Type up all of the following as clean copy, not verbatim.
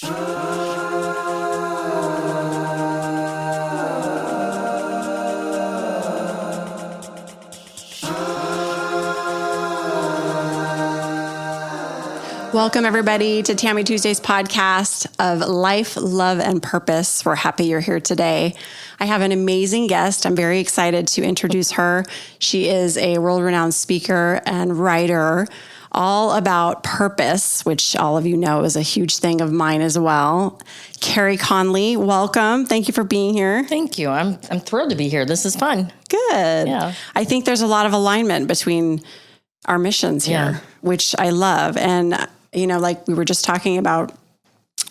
Welcome, everybody, to Tammy Tuesday's podcast of Life, Love, and Purpose. We're happy you're here today. I have an amazing guest. I'm very excited to introduce her. She is a world-renowned speaker and writer all about purpose, which all of you know is a huge thing of mine as well. Carey Conley, welcome. Thank you for being here. Thank you. I'm thrilled to be here. This is fun. Good. Yeah. I think there's a lot of alignment between our missions here, which I love. And you know, like we were just talking about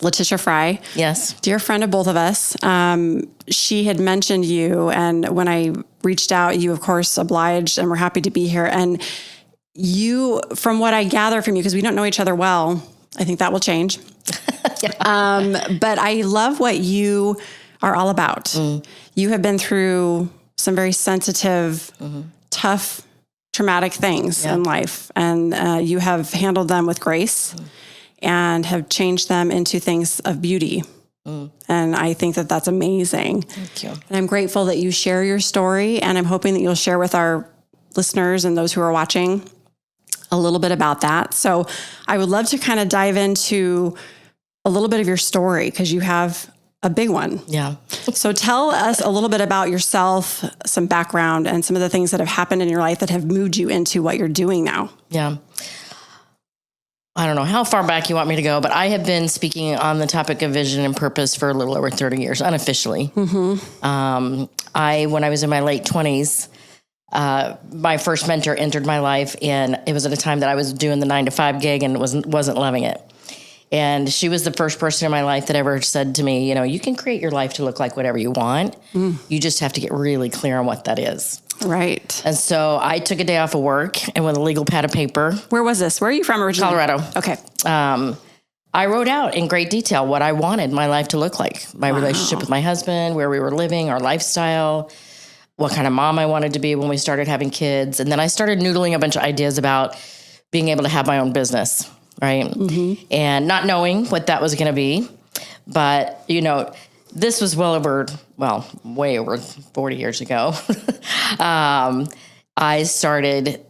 Letitia Fry. Yes. Dear friend of both of us. She had mentioned you. And when I reached out, you, of course, obliged and we're happy to be here. And you, from what I gather from you, because we don't know each other well, I think that will change. But I love what you are all about. You have been through some very sensitive, tough, traumatic things in life, and you have handled them with grace and have changed them into things of beauty. And I think that that's amazing. Thank you. And I'm grateful that you share your story, and I'm hoping that you'll share with our listeners and those who are watching a little bit about that. So I would love to kind of dive into a little bit of your story, because you have a big one. Yeah. So tell us a little bit about yourself, some background, and some of the things that have happened in your life that have moved you into what you're doing now. Yeah. I don't know how far back you want me to go, but I have been speaking on the topic of vision and purpose for a little over 30 years, unofficially. When I was in my late 20s, my first mentor entered my life, and it was at a time that I was doing the 9-to-5 gig and wasn't loving it. And she was the first person in my life that ever said to me, you know, you can create your life to look like whatever you want. You just have to get really clear on what that is. Right. And so I took a day off of work and with a legal pad of paper. Where was this? Where are you from originally? Colorado. Okay. I wrote out in great detail what I wanted my life to look like. My relationship with my husband, where we were living, our lifestyle, what kind of mom I wanted to be when we started having kids. And then I started noodling a bunch of ideas about being able to have my own business. Right. And not knowing what that was going to be. But, you know, this was way over 40 years ago. I started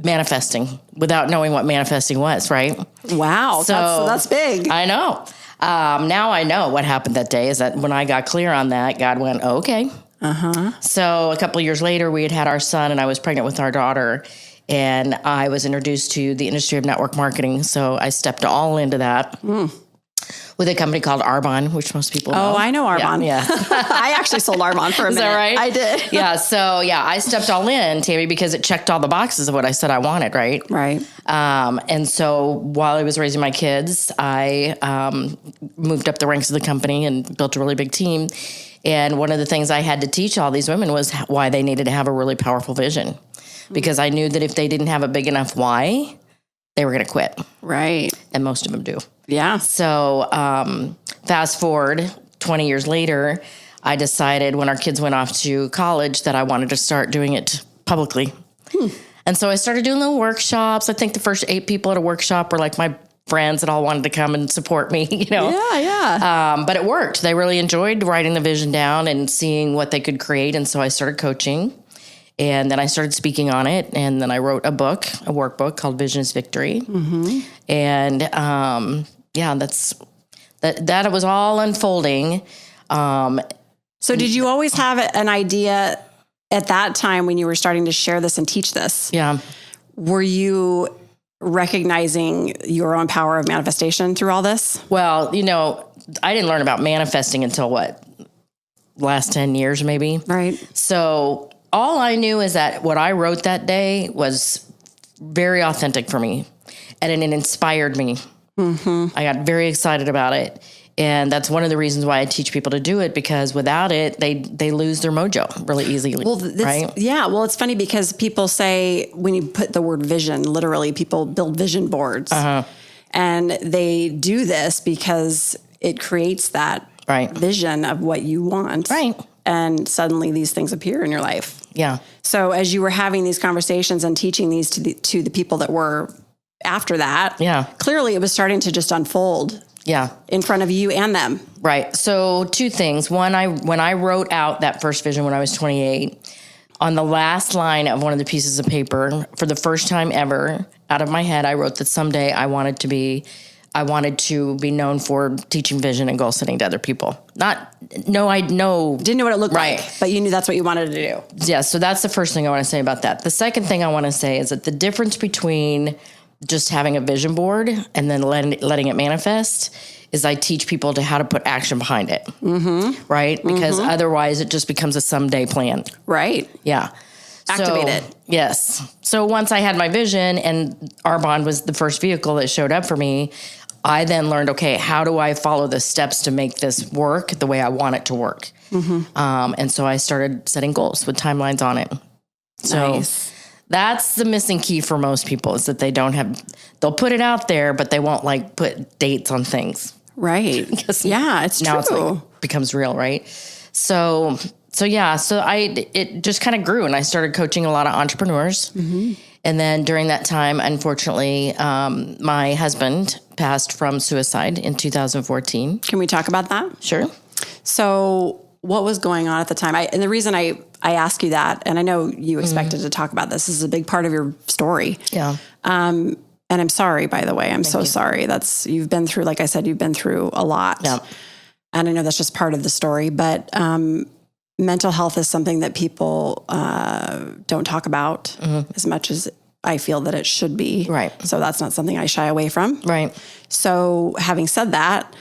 manifesting without knowing what manifesting was. Right. Wow. So that's big. I know. Now I know what happened that day is that when I got clear on that, God went, okay. So a couple of years later, we had our son and I was pregnant with our daughter. And I was introduced to the industry of network marketing. So I stepped all into that with a company called Arbonne, which most people know. Oh, I know Arbonne. Yeah. I actually sold Arbonne for a minute. Is that right? I did. I stepped all in, Tammy, because it checked all the boxes of what I said I wanted, right? Right. And so while I was raising my kids, I moved up the ranks of the company and built a really big team. And one of the things I had to teach all these women was why they needed to have a really powerful vision. Because I knew that if they didn't have a big enough why, they were going to quit. Right. And most of them do. Yeah. So fast forward 20 years later, I decided when our kids went off to college that I wanted to start doing it publicly. And so I started doing little workshops. I think the first 8 people at a workshop were like my friends that all wanted to come and support me, you know. Yeah. But it worked. They really enjoyed writing the vision down and seeing what they could create. And so I started coaching. And then I started speaking on it. And then I wrote a workbook called Vision is Victory. And that was all unfolding. So did you always have an idea at that time when you were starting to share this and teach this? Yeah. Were you recognizing your own power of manifestation through all this? Well, you know, I didn't learn about manifesting until last 10 years maybe. Right. So all I knew is that what I wrote that day was very authentic for me, and it inspired me. I got very excited about it. And that's one of the reasons why I teach people to do it, because without it, they lose their mojo really easily. Well, right? Yeah. Well, it's funny because people say when you put the word vision, literally people build vision boards and they do this because it creates that vision of what you want. Right. And suddenly these things appear in your life. Yeah. So as you were having these conversations and teaching these to the people that were after that, clearly it was starting to just unfold Yeah. in front of you and them. Right. So 2 things. One, when I wrote out that first vision when I was 28, on the last line of one of the pieces of paper, for the first time ever, out of my head, I wrote that someday I wanted to be known for teaching vision and goal setting to other people. Didn't know what it looked Right. like, but you knew that's what you wanted to do. Yeah. So that's the first thing I want to say about that. The second thing I want to say is that the difference between just having a vision board and then letting it manifest is I teach people how to put action behind it. Mm-hmm. Right? Because otherwise it just becomes a someday plan. Right. Yeah. Activate it. Yes. So once I had my vision and Arbonne was the first vehicle that showed up for me, I then learned, okay, how do I follow the steps to make this work the way I want it to work? And so I started setting goals with timelines on it. So Nice. that's the missing key for most people is that they'll put it out there, but they won't put dates on things. Right. Yeah, it's Now true. it's becomes real, right? So it just kind of grew, and I started coaching a lot of entrepreneurs. And then during that time, unfortunately, my husband passed from suicide in 2014. Can we talk about that? Sure. So what was going on at the time? And the reason I ask you that, and I know you expected to talk about this is a big part of your story. Yeah. And I'm sorry, by the way. I'm so sorry. You've been through, like I said, you've been through a lot. Yeah. And I know that's just part of the story, but mental health is something that people don't talk about as much as I feel that it should be. Right. So that's not something I shy away from. Right. So having said that,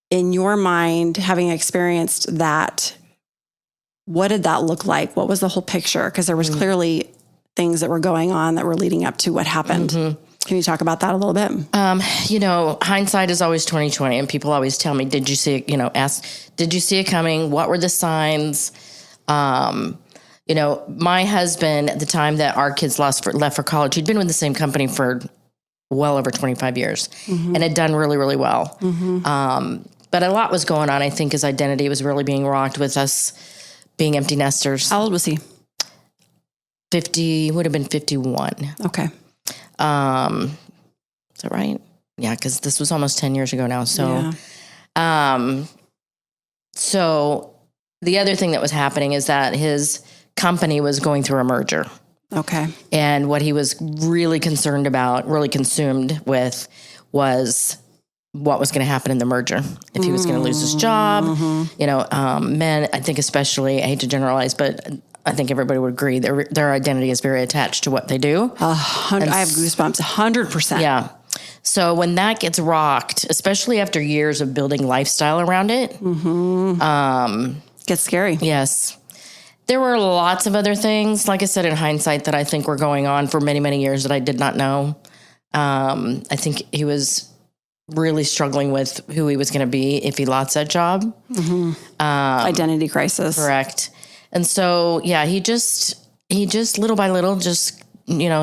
in your mind, having experienced that, what did that look like? What was the whole picture? Because there was clearly things that were going on that were leading up to what happened. Can you talk about that a little bit? Hindsight is always 20/20, and people always tell me, did you see it, ask, did you see it coming? What were the signs? My husband, at the time that our kids left for college, he'd been with the same company for well over 25 years and had done really, really well. But a lot was going on. I think his identity was really being rocked with us being empty nesters. How old was he? 50, would have been 51. Okay. Is that right? Yeah, because this was almost 10 years ago now. So, so the other thing that was happening is that his company was going through a merger. Okay. And what he was really concerned about, really consumed with, was what was going to happen in the merger. If he was going to lose his job, men, I think especially, I hate to generalize, but I think everybody would agree their identity is very attached to what they do. I have goosebumps, 100%. Yeah. So when that gets rocked, especially after years of building lifestyle around it, Gets scary. yes. There were lots of other things, like I said, in hindsight, that I think were going on for many, many years that I did not know. I think he was really struggling with who he was going to be if he lost that job. Identity crisis. Correct. And so, yeah, he just little by little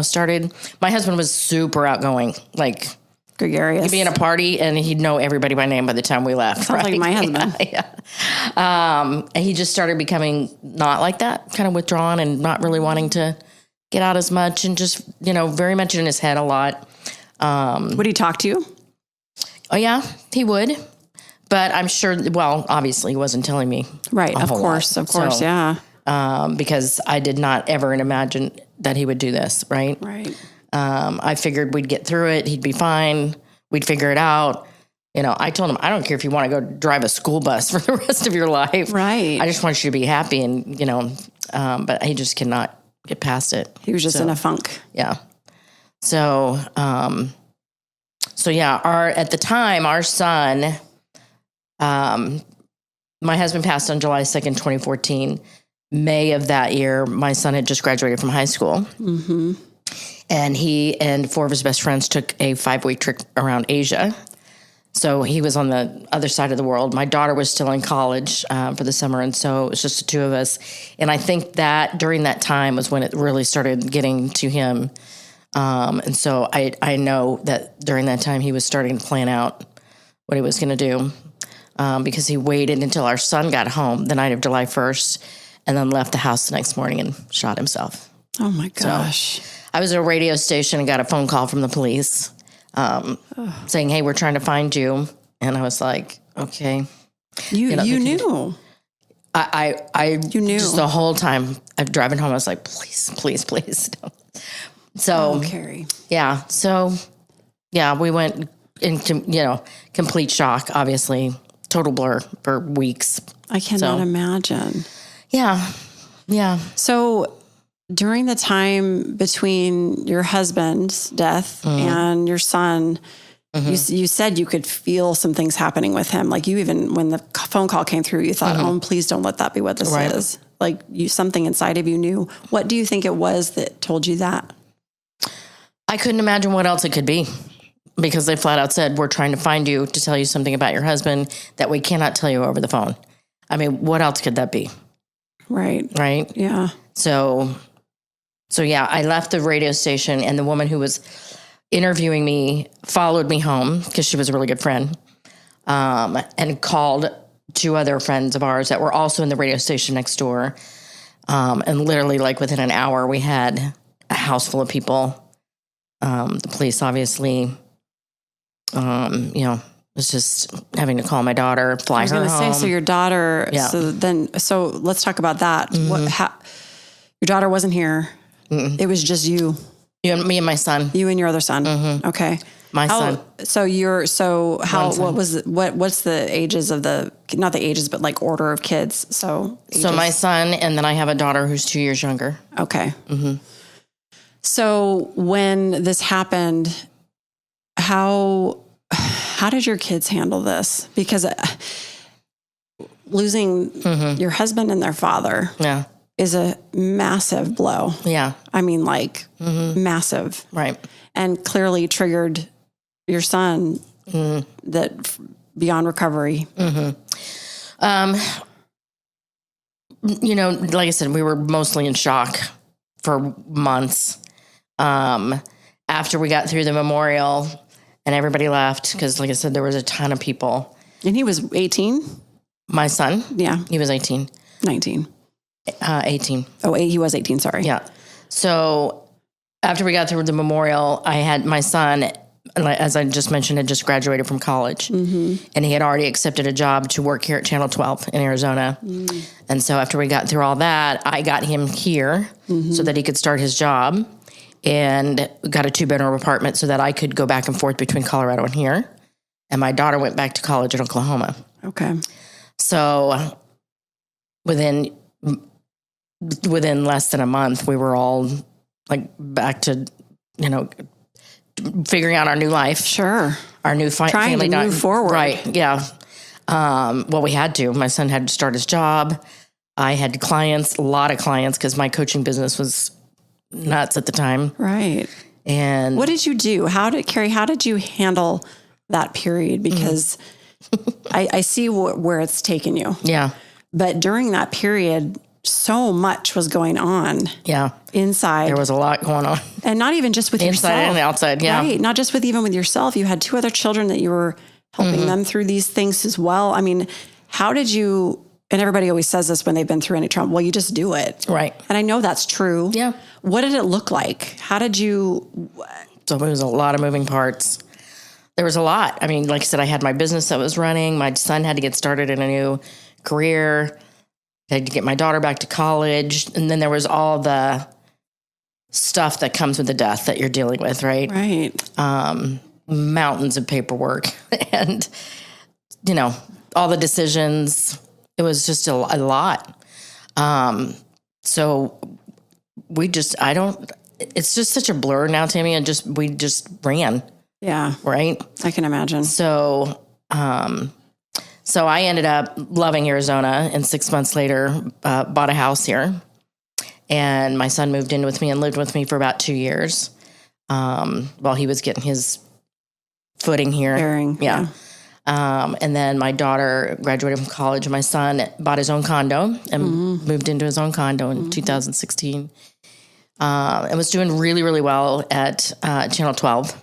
started. My husband was super outgoing, like Gregarious. he'd be in a party and he'd know everybody by name by the time we left. Sounds like my husband. Yeah. And he just started becoming not like that, kind of withdrawn and not really wanting to get out as much and just, very much in his head a lot. Would he talk to you? Oh, yeah, he would. But I'm sure, obviously he wasn't telling me. Right. Of course. So, Yeah. because I did not ever imagine that he would do this. Right. Right. I figured we'd get through it. He'd be fine. We'd figure it out. I told him, I don't care if you want to go drive a school bus for the rest of your life. Right. I just want you to be happy. And, but he just cannot get past it. He was just in a funk. Yeah. So, at the time, our son, my husband passed on July 2nd, 2014. May of that year, my son had just graduated from high school. And he and 4 of his best friends took a 5-week trip around Asia. So he was on the other side of the world. My daughter was still in college for the summer, and so it was just the 2 of us. And I think that during that time was when it really started getting to him. And so I know that during that time he was starting to plan out what he was going to do because he waited until our son got home the night of July 1st and then left the house the next morning and shot himself. Oh, my gosh. So, I was at a radio station and got a phone call from the police saying, hey, we're trying to find you. And I was like, okay. You knew. You knew. Just the whole time I'm driving home, I was like, please, please, please. So, Carey. Yeah. So, yeah, we went into, complete shock, obviously. Total blur for weeks. I cannot imagine. Yeah. Yeah. So during the time between your husband's death and your son, you said you could feel some things happening with him. Like you even, when the phone call came through, you thought, oh, please don't let that be what this is. Like something inside of you knew. What do you think it was that told you that? I couldn't imagine what else it could be, because they flat out said, we're trying to find you to tell you something about your husband that we cannot tell you over the phone. I mean, what else could that be? Right. Right. Yeah. So yeah, I left the radio station, and the woman who was interviewing me followed me home because she was a really good friend, and called 2 other friends of ours that were also in the radio station next door. And literally like within an hour, we had a house full of people. The police obviously, was just having to call my daughter, fly her home. I was going to say, so your daughter, so let's talk about that. Your daughter wasn't here. It was just you. Me and my son. You and your other son. Okay. My son. What's the ages of not the ages, but like order of kids? So my son, and then I have a daughter who's 2 years younger. Okay. So when this happened, how did your kids handle this? Because losing your husband and their father is a massive blow. Yeah. I mean, massive. Right. And clearly triggered your son that beyond recovery. Like I said, we were mostly in shock for months. After we got through the memorial and everybody left, because like I said, there was a ton of people. And he was 18? My son? Yeah. He was 18. 19. 18. Oh, he was 18, sorry. Yeah. So after we got through the memorial, I had my son, as I just mentioned, had just graduated from college. And he had already accepted a job to work here at Channel 12 in Arizona. And so after we got through all that, I got him here so that he could start his job, and got a 2-bedroom apartment so that I could go back and forth between Colorado and here. And my daughter went back to college in Oklahoma. Okay. So within less than a month, we were all like back to, figuring out our new life. Sure. Our new trying family. To move forward. Right. Yeah. Well, we had to. My son had to start his job. I had clients, a lot of clients, because my coaching business was nuts at the time. Right. And what did you do? How did you handle that period? Because I see where it's taken you. Yeah. But during that period, so much was going on. Yeah. Inside. There was a lot going on. And not even just with yourself. Inside and outside, yeah. Right. Not just even with yourself. You had 2 other children that you were helping them through these things as well. I mean, how did you, and everybody always says this when they've been through any trauma, well, you just do it. Right. And I know that's true. Yeah. What did it look like? How did you? So there was a lot of moving parts. There was a lot. I mean, like I said, I had my business that was running. My son had to get started in a new career. I had to get my daughter back to college. And then there was all the stuff that comes with the death that you're dealing with, right? Right. Mountains of paperwork and, all the decisions. It was just a lot. So it's just such a blur now, Tammy, and we just ran. Yeah. Right. I can imagine. So I ended up loving Arizona, and 6 months later, bought a house here, and my son moved in with me and lived with me for about 2 years, while he was getting his footing here. Yeah. And then my daughter graduated from college, and my son bought his own condo and moved into his own condo in 2016. And was doing really, really well at Channel 12,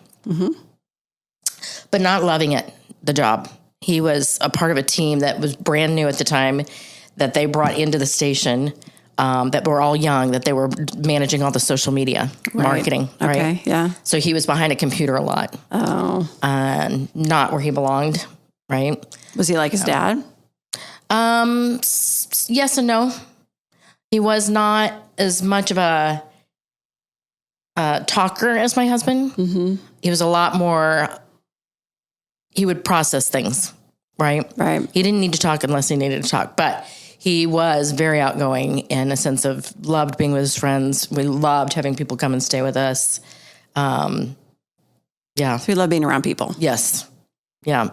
but not loving it, the job. He was a part of a team that was brand new at the time that they brought into the station, that were all young, that they were managing all the social media marketing. Right. Okay. Yeah. So he was behind a computer a lot. Oh. And not where he belonged. right? Was he like his dad? Yes and no. He was not as much of a talker as my husband. Mm-hmm. He was a lot more, he would process things, right? Right. He didn't need to talk unless he needed to talk, but he was very outgoing in a sense of loved being with his friends. We loved having people come and stay with us. Yeah. So he loved being around people. Yes. Yeah.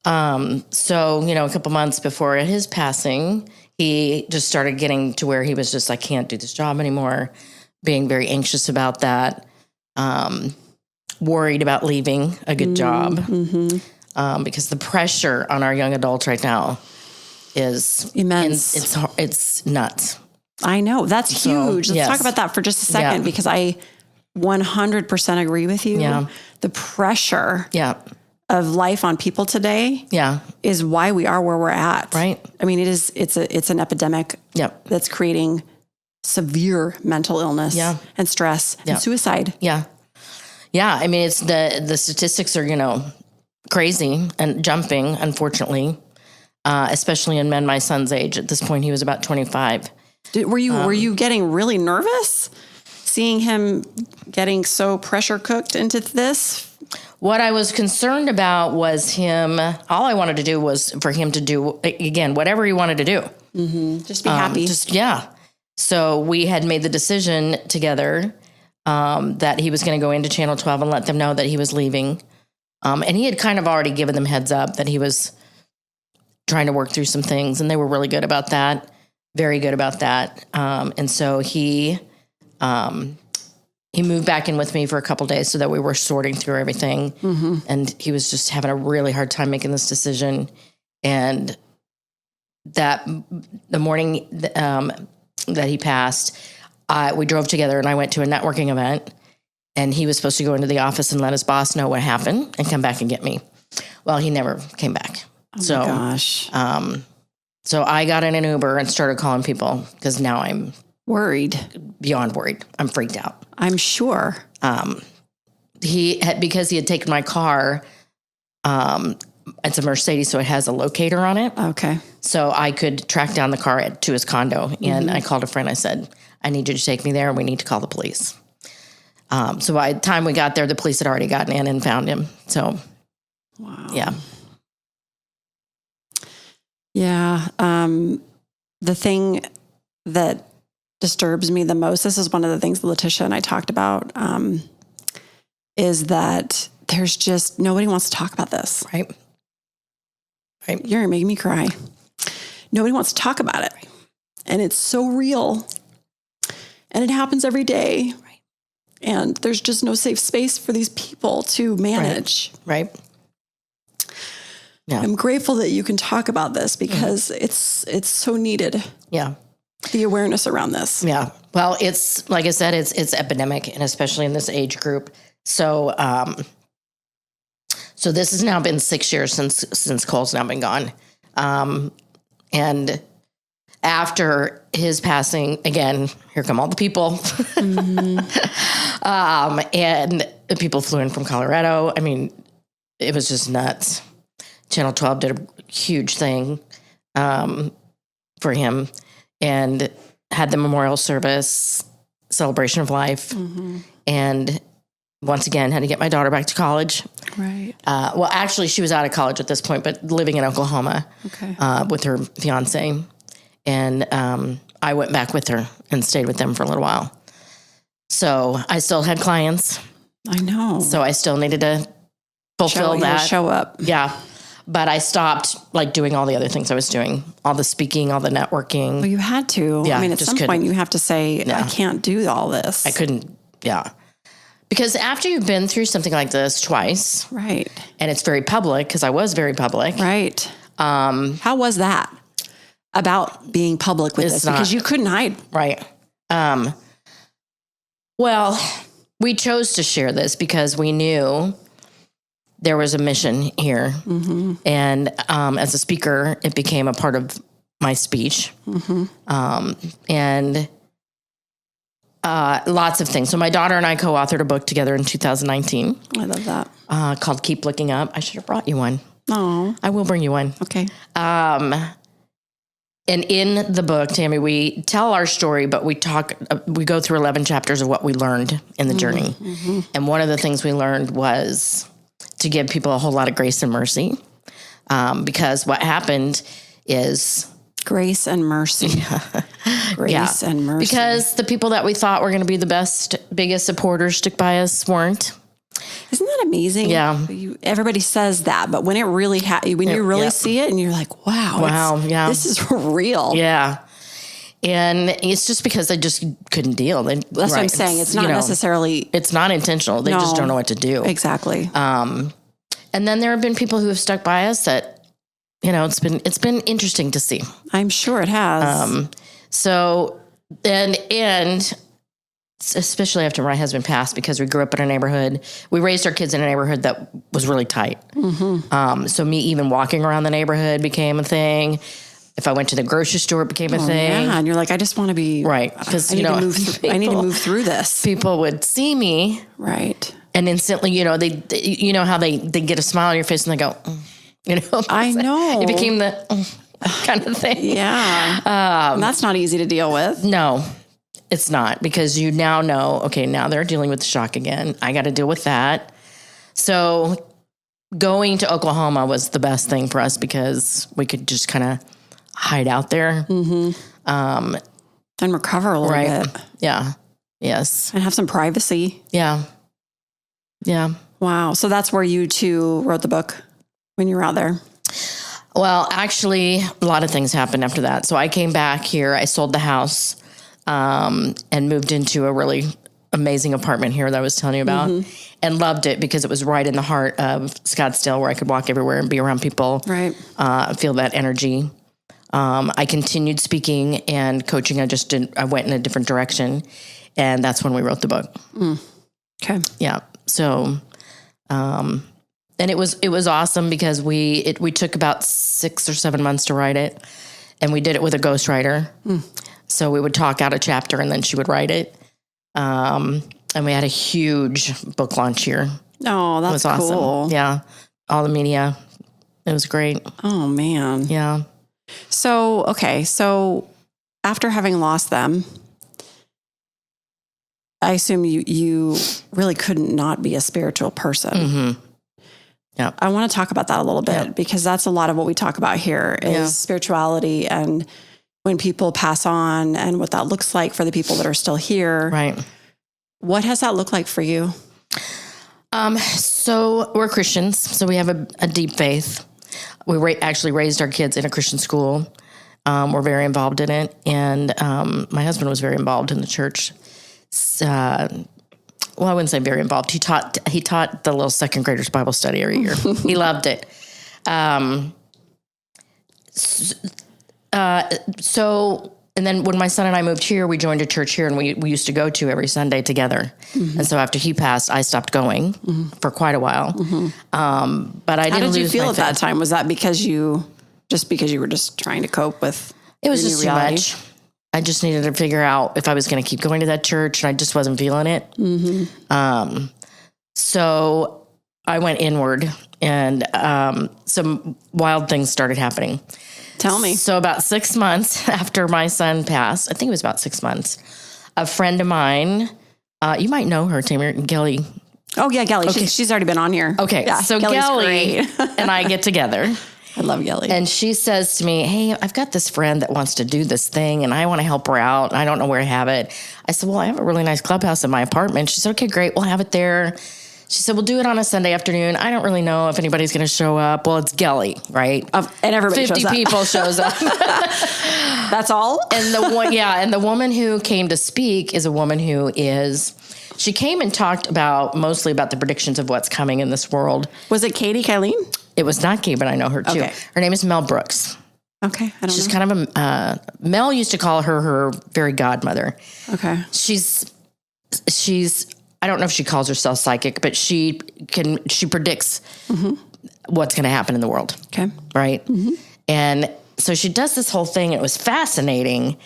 So, a couple months before his passing, he just started getting to where he was just, I can't do this job anymore, being very anxious about that, worried about leaving a good job, because the pressure on our young adults right now is immense. It's nuts. I know. That's huge. Let's yes. talk about that for just a second, because I 100% agree with you. Yeah. The pressure Yeah. of life on people today Yeah. is why we are where we're at. Right. I mean, it's an epidemic Yep. that's creating severe mental illness and stress and suicide. Yeah. Yeah. I mean, it's the statistics are, crazy and jumping, unfortunately, especially in men my son's age. At this point, he was about 25. Were you getting really nervous seeing him getting so pressure cooked into this? What I was concerned about was him. All I wanted to do was for him to do, again, whatever he wanted to do. Mm-hmm. Just be happy. So we had made the decision together that he was going to go into Channel 12 and let them know that he was leaving. And he had kind of already given them heads up that he was trying to work through some things, and they were really good about that. Very good about that. And so he moved back in with me for a couple of days so that we were sorting through everything. Mm-hmm. And he was just having a really hard time making this decision. And that the morning that he passed, we drove together and I went to a networking event, and he was supposed to go into the office and let his boss know what happened and come back and get me. Well, he never came back. Oh my gosh. So I got in an Uber and started calling people because now I'm worried, beyond worried. I'm freaked out. I'm sure. Because he had taken my car. It's a Mercedes, so it has a locator on it. Okay. So I could track down the car to his condo. And I called a friend. I said, I need you to take me there. We need to call the police. So by the time we got there, the police had already gotten in and found him. So, wow. Yeah. Yeah. The thing that disturbs me the most, this is one of the things Letitia and I talked about, is that there's just nobody wants to talk about this. Right. You're making me cry. Nobody wants to talk about it. And it's so real. And it happens every day. Right. And there's just no safe space for these people to manage. Right. Yeah. I'm grateful that you can talk about this because it's so needed. Yeah. The awareness around this. Yeah. Well, it's like I said, it's epidemic, and especially in this age group. So, so this has now been 6 years since Cole's now been gone. And after his passing, again, here come all the people. Mm-hmm. And people flew in from Colorado. I mean, it was just nuts. Channel 12 did a huge thing for him and had the memorial service, celebration of life. Mm-hmm. And once again, had to get my daughter back to college. Right. Well, actually, she was out of college at this point, but living in Oklahoma with her fiance. And I went back with her and stayed with them for a little while. So I still had clients. I know. So I still needed to fulfill that. Show up. Yeah. But I stopped doing all the other things I was doing, all the speaking, all the networking. Well, you had to. Yeah, I mean, at some point you have to say, I can't do all this. I couldn't. Yeah. Because after you've been through something like this twice. Right. And it's very public, because I was very public. Right. How was that about being public with this? Because you couldn't hide. Right. Well, we chose to share this because we knew there was a mission here. Mm-hmm. And as a speaker, it became a part of my speech. Mm-hmm. And lots of things. So my daughter and I co-authored a book together in 2019. I love that. Called Keep Looking Up. I should have brought you one. Oh, I will bring you one. okay. And in the book, Tammy, we tell our story, but we go through 11 chapters of what we learned in the journey. Mm-hmm. And one of the things we learned was to give people a whole lot of grace and mercy. Because what happened is grace and mercy. Grace and mercy. Because the people that we thought were going to be the biggest supporters stuck by us weren't. Isn't that amazing? Yeah. Everybody says that, but when it really when you really see it and you're like, wow, this is real. Yeah. And it's just because they just couldn't deal. That's what I'm saying. It's not necessarily. It's not intentional. They just don't know what to do. Exactly. And then there have been people who have stuck by us that, it's been interesting to see. I'm sure it has. And especially after my husband passed, because we grew up in a neighborhood, we raised our kids in a neighborhood that was really tight. Mm-hmm. So me even walking around the neighborhood became a thing. If I went to the grocery store, it became a thing. Yeah, and you're like, I just want to be right, because I need to move through this. People would see me, right, and instantly, they how they get a smile on your face and they go, I know. It became the kind of thing. Yeah, that's not easy to deal with. No. It's not, because you now know, okay, now they're dealing with the shock again. I got to deal with that. So going to Oklahoma was the best thing for us, because we could just kind of hide out there. Mm-hmm. And recover a little bit. Yeah. Yes. And have some privacy. Yeah. Yeah. Wow. So that's where you two wrote the book, when you were out there. Well, actually, a lot of things happened after that. So I came back here. I sold the house. And moved into a really amazing apartment here that I was telling you about, and loved it because it was right in the heart of Scottsdale, where I could walk everywhere and be around people, right? Feel that energy. I continued speaking and coaching. I went in a different direction, and that's when we wrote the book. Okay. Yeah. So, and it was awesome because we took about 6 or 7 months to write it, and we did it with a ghostwriter. So we would talk out a chapter and then she would write it. And we had a huge book launch here. Oh, that's awesome. Cool. Yeah. All the media. It was great. Oh, man. Yeah. So, okay. So after having lost them, I assume you really couldn't not be a spiritual person. Mm-hmm. Yeah. I want to talk about that a little bit, because that's a lot of what we talk about here is spirituality and when people pass on and what that looks like for the people that are still here. Right. What has that looked like for you? So we're Christians, so we have a deep faith. We actually raised our kids in a Christian school. We're very involved in it. And my husband was very involved in the church. I wouldn't say very involved. He taught the little second graders Bible study every year. He loved it. And then when my son and I moved here, we joined a church here, and we used to go to every Sunday together. Mm-hmm. And so after he passed, I stopped going for quite a while. Mm-hmm. But I didn't lose my faith. How did you feel at that time? Was that because you were just trying to cope with it was just too much. I just needed to figure out if I was going to keep going to that church, and I just wasn't feeling it. Mm-hmm. So I went inward, and some wild things started happening. Tell me. So about 6 months after my son passed, I think it was about 6 months, a friend of mine, you might know her, Tammy, Gelly. Oh, yeah, Gelly. Okay. She's already been on here. Okay, yeah, so Gelly and I get together. I love Gelly. And she says to me, hey, I've got this friend that wants to do this thing, and I want to help her out. I don't know where to have it. I said, well, I have a really nice clubhouse in my apartment. She said, okay, great. We'll have it there. She said, we'll do it on a Sunday afternoon. I don't really know if anybody's going to show up. Well, it's Gelly, right? And everybody 50 shows up. people shows up. That's all? And the woman who came to speak is a woman who she came and talked mostly about the predictions of what's coming in this world. Was it Carey Conley? It was not Kate, but I know her too. Okay. Her name is Mel Brooks. Okay. She's kind of Mel used to call her very godmother. Okay. She's I don't know if she calls herself psychic, but she predicts what's going to happen in the world. Okay. Right. Mm-hmm. And so she does this whole thing. It was fascinating.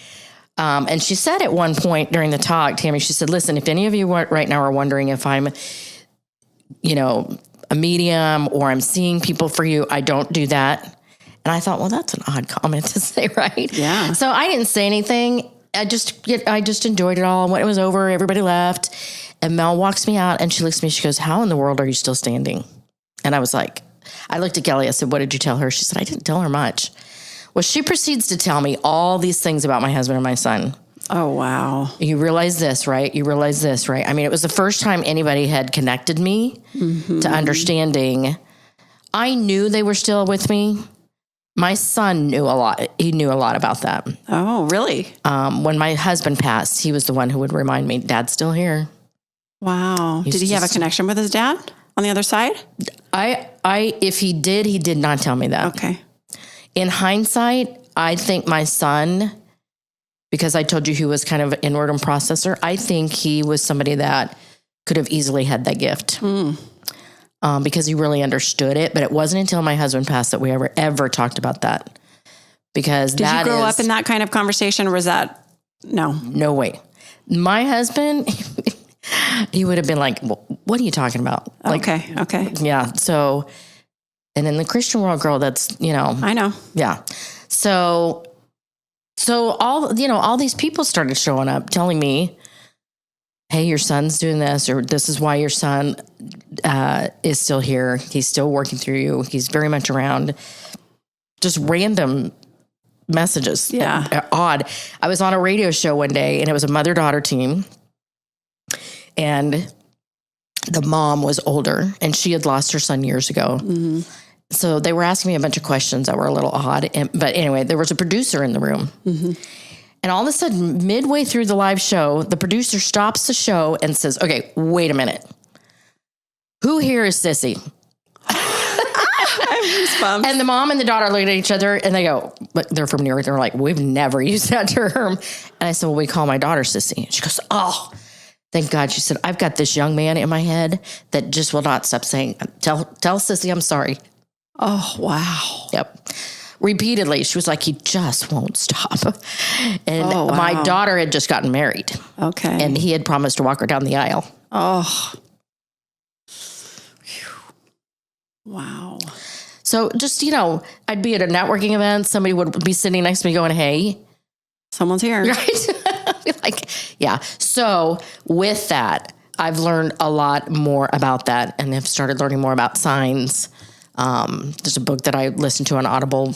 And she said at one point during the talk, Tammy, she said, listen, if any of you right now are wondering if I'm, a medium or I'm seeing people for you. I don't do that. And I thought, well, that's an odd comment to say, right? Yeah. So I didn't say anything. I just enjoyed it all. When it was over, everybody left. And Mel walks me out and she looks at me. She goes, how in the world are you still standing? And I was like, I looked at Kelly. I said, what did you tell her? She said, I didn't tell her much. Well, she proceeds to tell me all these things about my husband and my son. Oh, wow. You realize this, right? You realize this, right? I mean, it was the first time anybody had connected me to understanding. I knew they were still with me. My son knew a lot. He knew a lot about that. Oh, really? When my husband passed, he was the one who would remind me, Dad's still here. Wow. Did he have a connection with his dad on the other side? If he did not tell me that. Okay. In hindsight, I think my son, because I told you he was kind of an inward processor, I think he was somebody that could have easily had that gift. Because he really understood it. But it wasn't until my husband passed that we ever talked about that. Because did you grow up in that kind of conversation, or was that no way? My husband, he would have been like, well, what are you talking about? Like, okay. Yeah. So, and in the Christian world, girl, that's, I know. Yeah. So all these people started showing up telling me, hey, your son's doing this, or this is why your son is still here. He's still working through you. He's very much around. Just random messages. Yeah. Odd. I was on a radio show one day and it was a mother-daughter team. And the mom was older and she had lost her son years ago. Mm-hmm. So they were asking me a bunch of questions that were a little odd. But anyway, there was a producer in the room. Mm-hmm. And all of a sudden, midway through the live show, the producer stops the show and says, okay, wait a minute. Who here is Sissy? And the mom and the daughter look at each other and they go, but they're from New York. They're like, we've never used that term. And I said, well, we call my daughter Sissy. And she goes, oh, thank God. She said, I've got this young man in my head that just will not stop saying, tell Sissy I'm sorry. Oh, wow. Yep. Repeatedly. She was like, he just won't stop. And my daughter had just gotten married. Okay. And he had promised to walk her down the aisle. Oh. Wow. So just, I'd be at a networking event. Somebody would be sitting next to me going, hey. Someone's here. Right? Like, yeah. So with that, I've learned a lot more about that and have started learning more about signs. There's a book that I listened to on Audible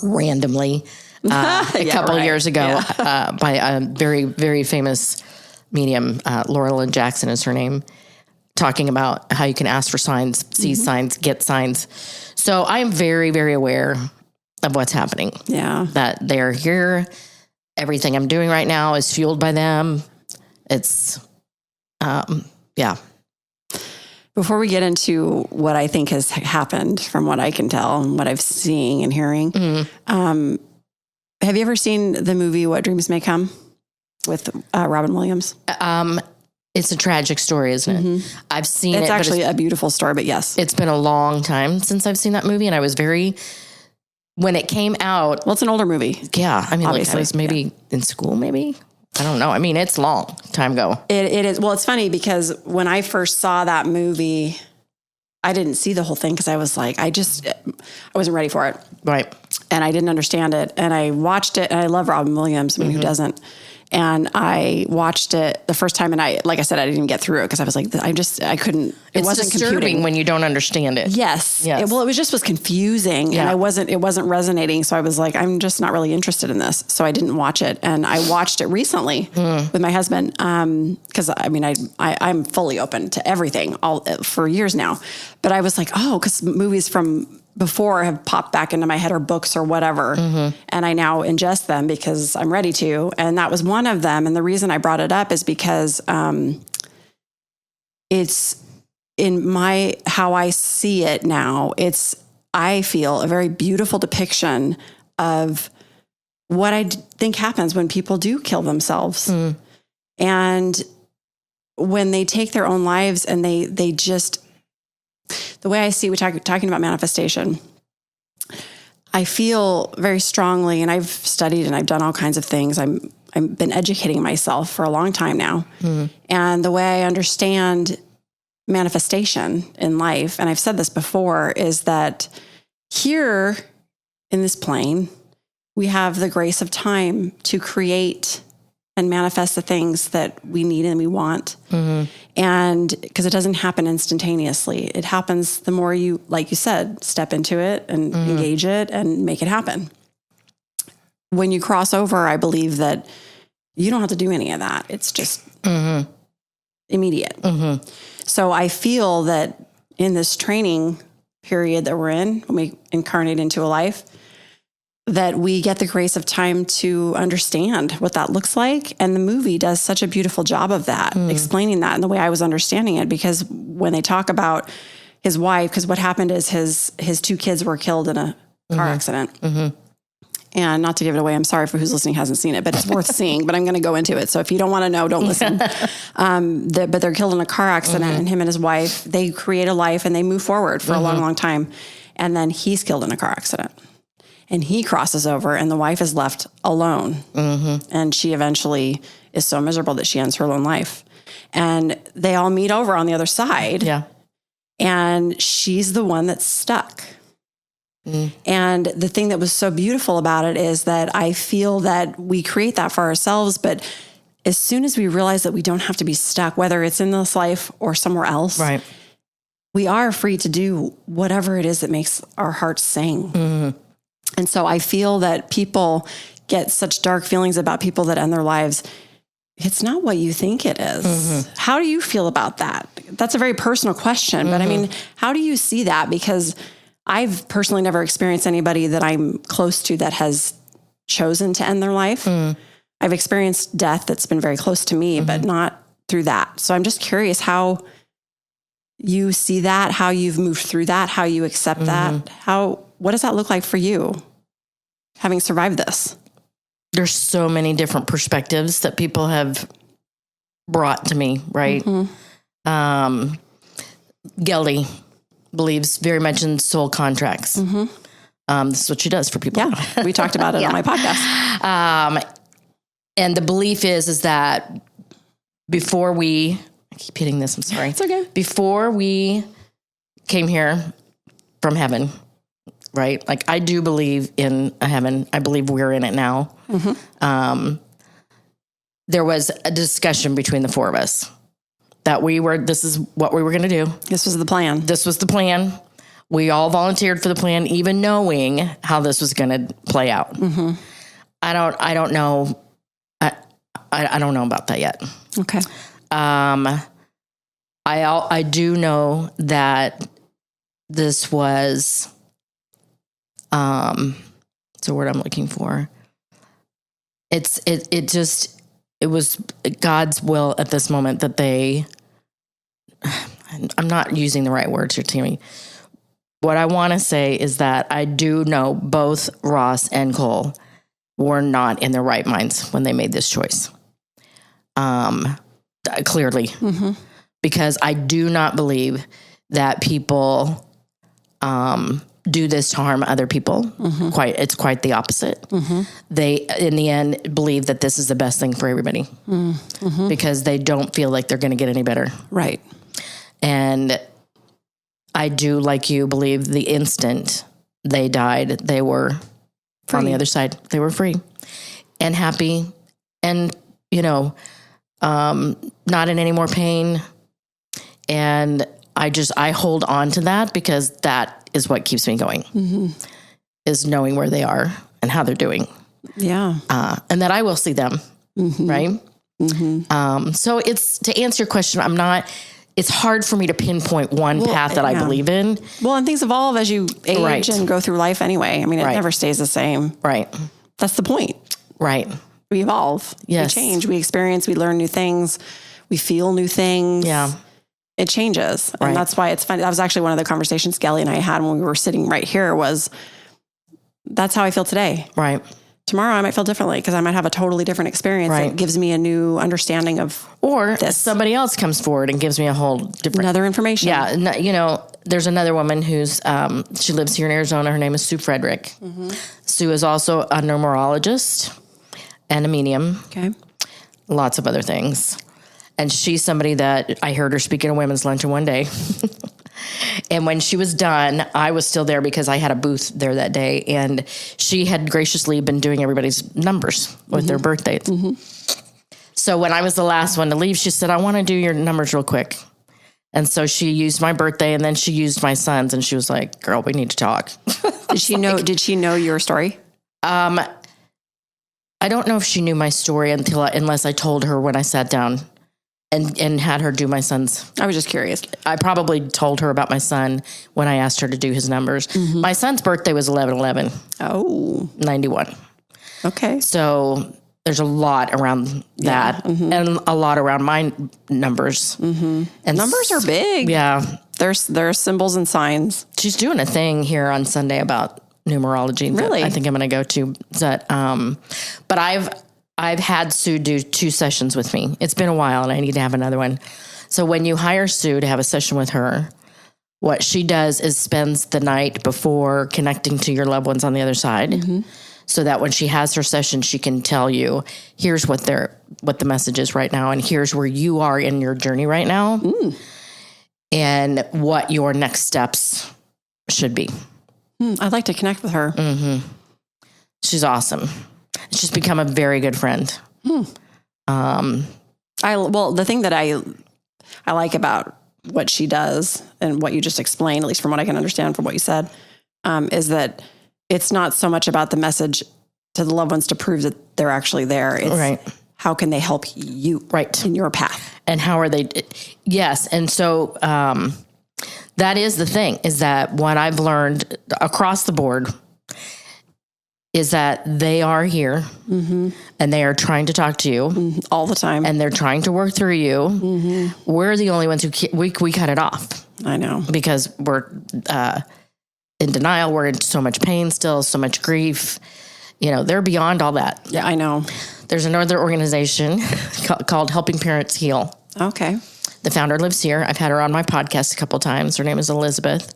randomly a couple of years ago by a very, very famous medium, Laura Lynn Jackson is her name, talking about how you can ask for signs, see signs, get signs. So I am very, very aware of what's happening. Yeah. That they're here. Everything I'm doing right now is fueled by them. It's, yeah. Before we get into what I think has happened from what I can tell and what I've seen and hearing, have you ever seen the movie What Dreams May Come with Robin Williams? It's a tragic story, isn't it? I've seen it. It's actually a beautiful story, but yes. It's been a long time since I've seen that movie, and I was when it came out. Well, it's an older movie. Yeah. I mean, like I was maybe in school, maybe. I don't know. I mean, it's long time ago. It is. Well, it's funny because when I first saw that movie, I didn't see the whole thing because I was like, I wasn't ready for it. Right. And I didn't understand it. And I watched it and I love Robin Williams. I mean, who doesn't? And I watched it the first time and like I said, I didn't even get through it because I was like, I couldn't, it wasn't disturbing computing. When you don't understand it. Yes. It was confusing and it wasn't resonating. So I was like, I'm just not really interested in this. So I didn't watch it. And I watched it recently with my husband. Cause I mean, I'm fully open to everything for years now, but I was like, cause movies from before have popped back into my head or books or whatever. And I now ingest them because I'm ready to. And that was one of them. And the reason I brought it up is because it's in how I see it now. I feel a very beautiful depiction of what I think happens when people do kill themselves. And when they take their own lives and they just, the way I see, we're talking about manifestation, I feel very strongly, and I've studied and I've done all kinds of things. I've been educating myself for a long time now. And the way I understand manifestation in life, and I've said this before, is that here in this plane, we have the grace of time to create and manifest the things that we need and we want. Mm-hmm. And because it doesn't happen instantaneously, it happens the more you, like you said, step into it and engage it and make it happen. When you cross over, I believe that you don't have to do any of that. It's just immediate. Mm-hmm. So I feel that in this training period that we're in, when we incarnate into a life, that we get the grace of time to understand what that looks like. And the movie does such a beautiful job of that, explaining that in the way I was understanding it. Because when they talk about his wife, because what happened is his 2 kids were killed in a car accident. Mm-hmm. And not to give it away, I'm sorry for who's listening hasn't seen it, but it's worth seeing. But I'm going to go into it. So if you don't want to know, don't listen. But they're killed in a car accident, and him and his wife, they create a life and they move forward for a long, long time. And then he's killed in a car accident. And he crosses over, and the wife is left alone. Mm-hmm. And she eventually is so miserable that she ends her own life. And they all meet over on the other side. Yeah. And she's the one that's stuck. Mm. And the thing that was so beautiful about it is that I feel that we create that for ourselves, but as soon as we realize that we don't have to be stuck, whether it's in this life or somewhere else, right, we are free to do whatever it is that makes our hearts sing. Mm-hmm. And so I feel that people get such dark feelings about people that end their lives. It's not what you think it is. Mm-hmm. How do you feel about that? That's a very personal question, but I mean, how do you see that? Because I've personally never experienced anybody that I'm close to that has chosen to end their life. I've experienced death that's been very close to me, but not through that. So I'm just curious how you see that, how you've moved through that, how you accept that. What does that look like for you, having survived this? There's so many different perspectives that people have brought to me, right? Geldy believes very much in soul contracts. This is what she does for people. Yeah, we talked about it on my podcast. And the belief is that before we, I keep hitting this, I'm sorry. It's okay. Before we came here from heaven, right? Like I do believe in a heaven. I believe we're in it now. There was a discussion between the 4 of us that this is what we were going to do. This was the plan. This was the plan. We all volunteered for the plan, even knowing how this was going to play out. I don't know. I don't know about that yet. Okay. I do know that this was, it's a word I'm looking for. It was God's will at this moment that I'm not using the right words here, Tammy. What I want to say is that I do know both Ross and Cole were not in their right minds when they made this choice. Clearly, because I do not believe that people, do this to harm other people. It's quite the opposite. They, in the end, believe that this is the best thing for everybody because they don't feel like they're going to get any better. Right. And I do, like you, believe the instant they died, they were free. On the other side. They were free and happy and, not in any more pain. And I hold on to that because that is what keeps me going, is knowing where they are and how they're doing. Yeah. And that I will see them. Right. So it's, to answer your question, it's hard for me to pinpoint one path that I believe in. Well, and things evolve as you age and go through life anyway. I mean, it never stays the same. Right. That's the point. Right. We evolve. Yes. We change. We experience. We learn new things. We feel new things. Yeah. It changes. And that's why it's funny. That was actually one of the conversations Kelly and I had when we were sitting right here that's how I feel today. Right. Tomorrow I might feel differently because I might have a totally different experience that gives me a new understanding of this. Somebody else comes forward and gives me a whole different... Another information. Yeah. There's another woman who's, she lives here in Arizona. Her name is Sue Frederick. Sue is also a numerologist and a medium. Okay. Lots of other things. And she's somebody that I heard her speaking at women's luncheon one day. And when she was done, I was still there because I had a booth there that day. And she had graciously been doing everybody's numbers with their birthdays. So when I was the last one to leave, she said, I want to do your numbers real quick. And so she used my birthday, and then she used my son's, and she was like, girl, we need to talk. Did she know your story? I don't know if she knew my story unless I told her when I sat down and had her do my son's. I was just curious. I probably told her about my son when I asked her to do his numbers. My son's birthday was 11/11. Oh. 91. Okay. So there's a lot around that and a lot around my numbers. And numbers are big. Yeah. There's symbols and signs. She's doing a thing here on Sunday about numerology. Really? I think I'm going to go to that. But I've had Sue do 2 sessions with me. It's been a while and I need to have another one. So when you hire Sue to have a session with her, what she does is spends the night before connecting to your loved ones on the other side. So that when she has her session, she can tell you, here's what the message is right now. And here's where you are in your journey right now. And what your next steps should be. I'd like to connect with her. She's awesome. She's become a very good friend. The thing that I like about what she does and what you just explained, at least from what I can understand from what you said, is that it's not so much about the message to the loved ones to prove that they're actually there. It's how can they help you in your path? And how are they? Yes. And so that is the thing, is that what I've learned across the board is that they are here and they are trying to talk to you all the time. And they're trying to work through you. We're the only ones who we cut it off. I know. Because we're in denial. We're in so much pain still, so much grief. You know, they're beyond all that. Yeah, I know. There's another organization called Helping Parents Heal. Okay. The founder lives here. I've had her on my podcast a couple of times. Her name is Elizabeth.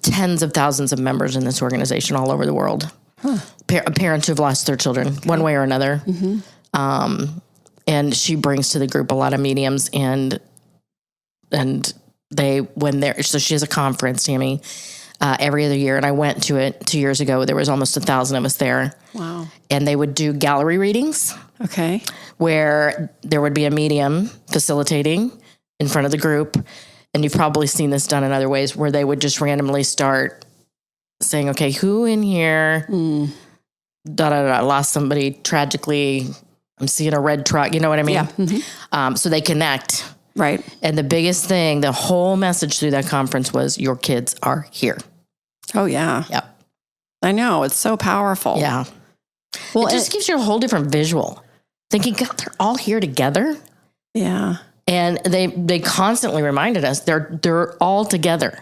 Tens of thousands of members in this organization all over the world. Parents who've lost their children one way or another. And she brings to the group a lot of mediums and so she has a conference, Tammy, every other year. And I went to it 2 years ago. There was almost 1,000 of us there. Wow. And they would do gallery readings. Okay. Where there would be a medium facilitating in front of the group. And you've probably seen this done in other ways, where they would just randomly start saying, okay, who in here lost somebody tragically? I'm seeing a red truck. You know what I mean? Yeah. So they connect. Right. And the biggest thing, the whole message through that conference was, your kids are here. Oh, yeah. Yep. I know. It's so powerful. Yeah. Well, it just gives you a whole different visual. Thinking, God, they're all here together. Yeah. And they constantly reminded us they're all together.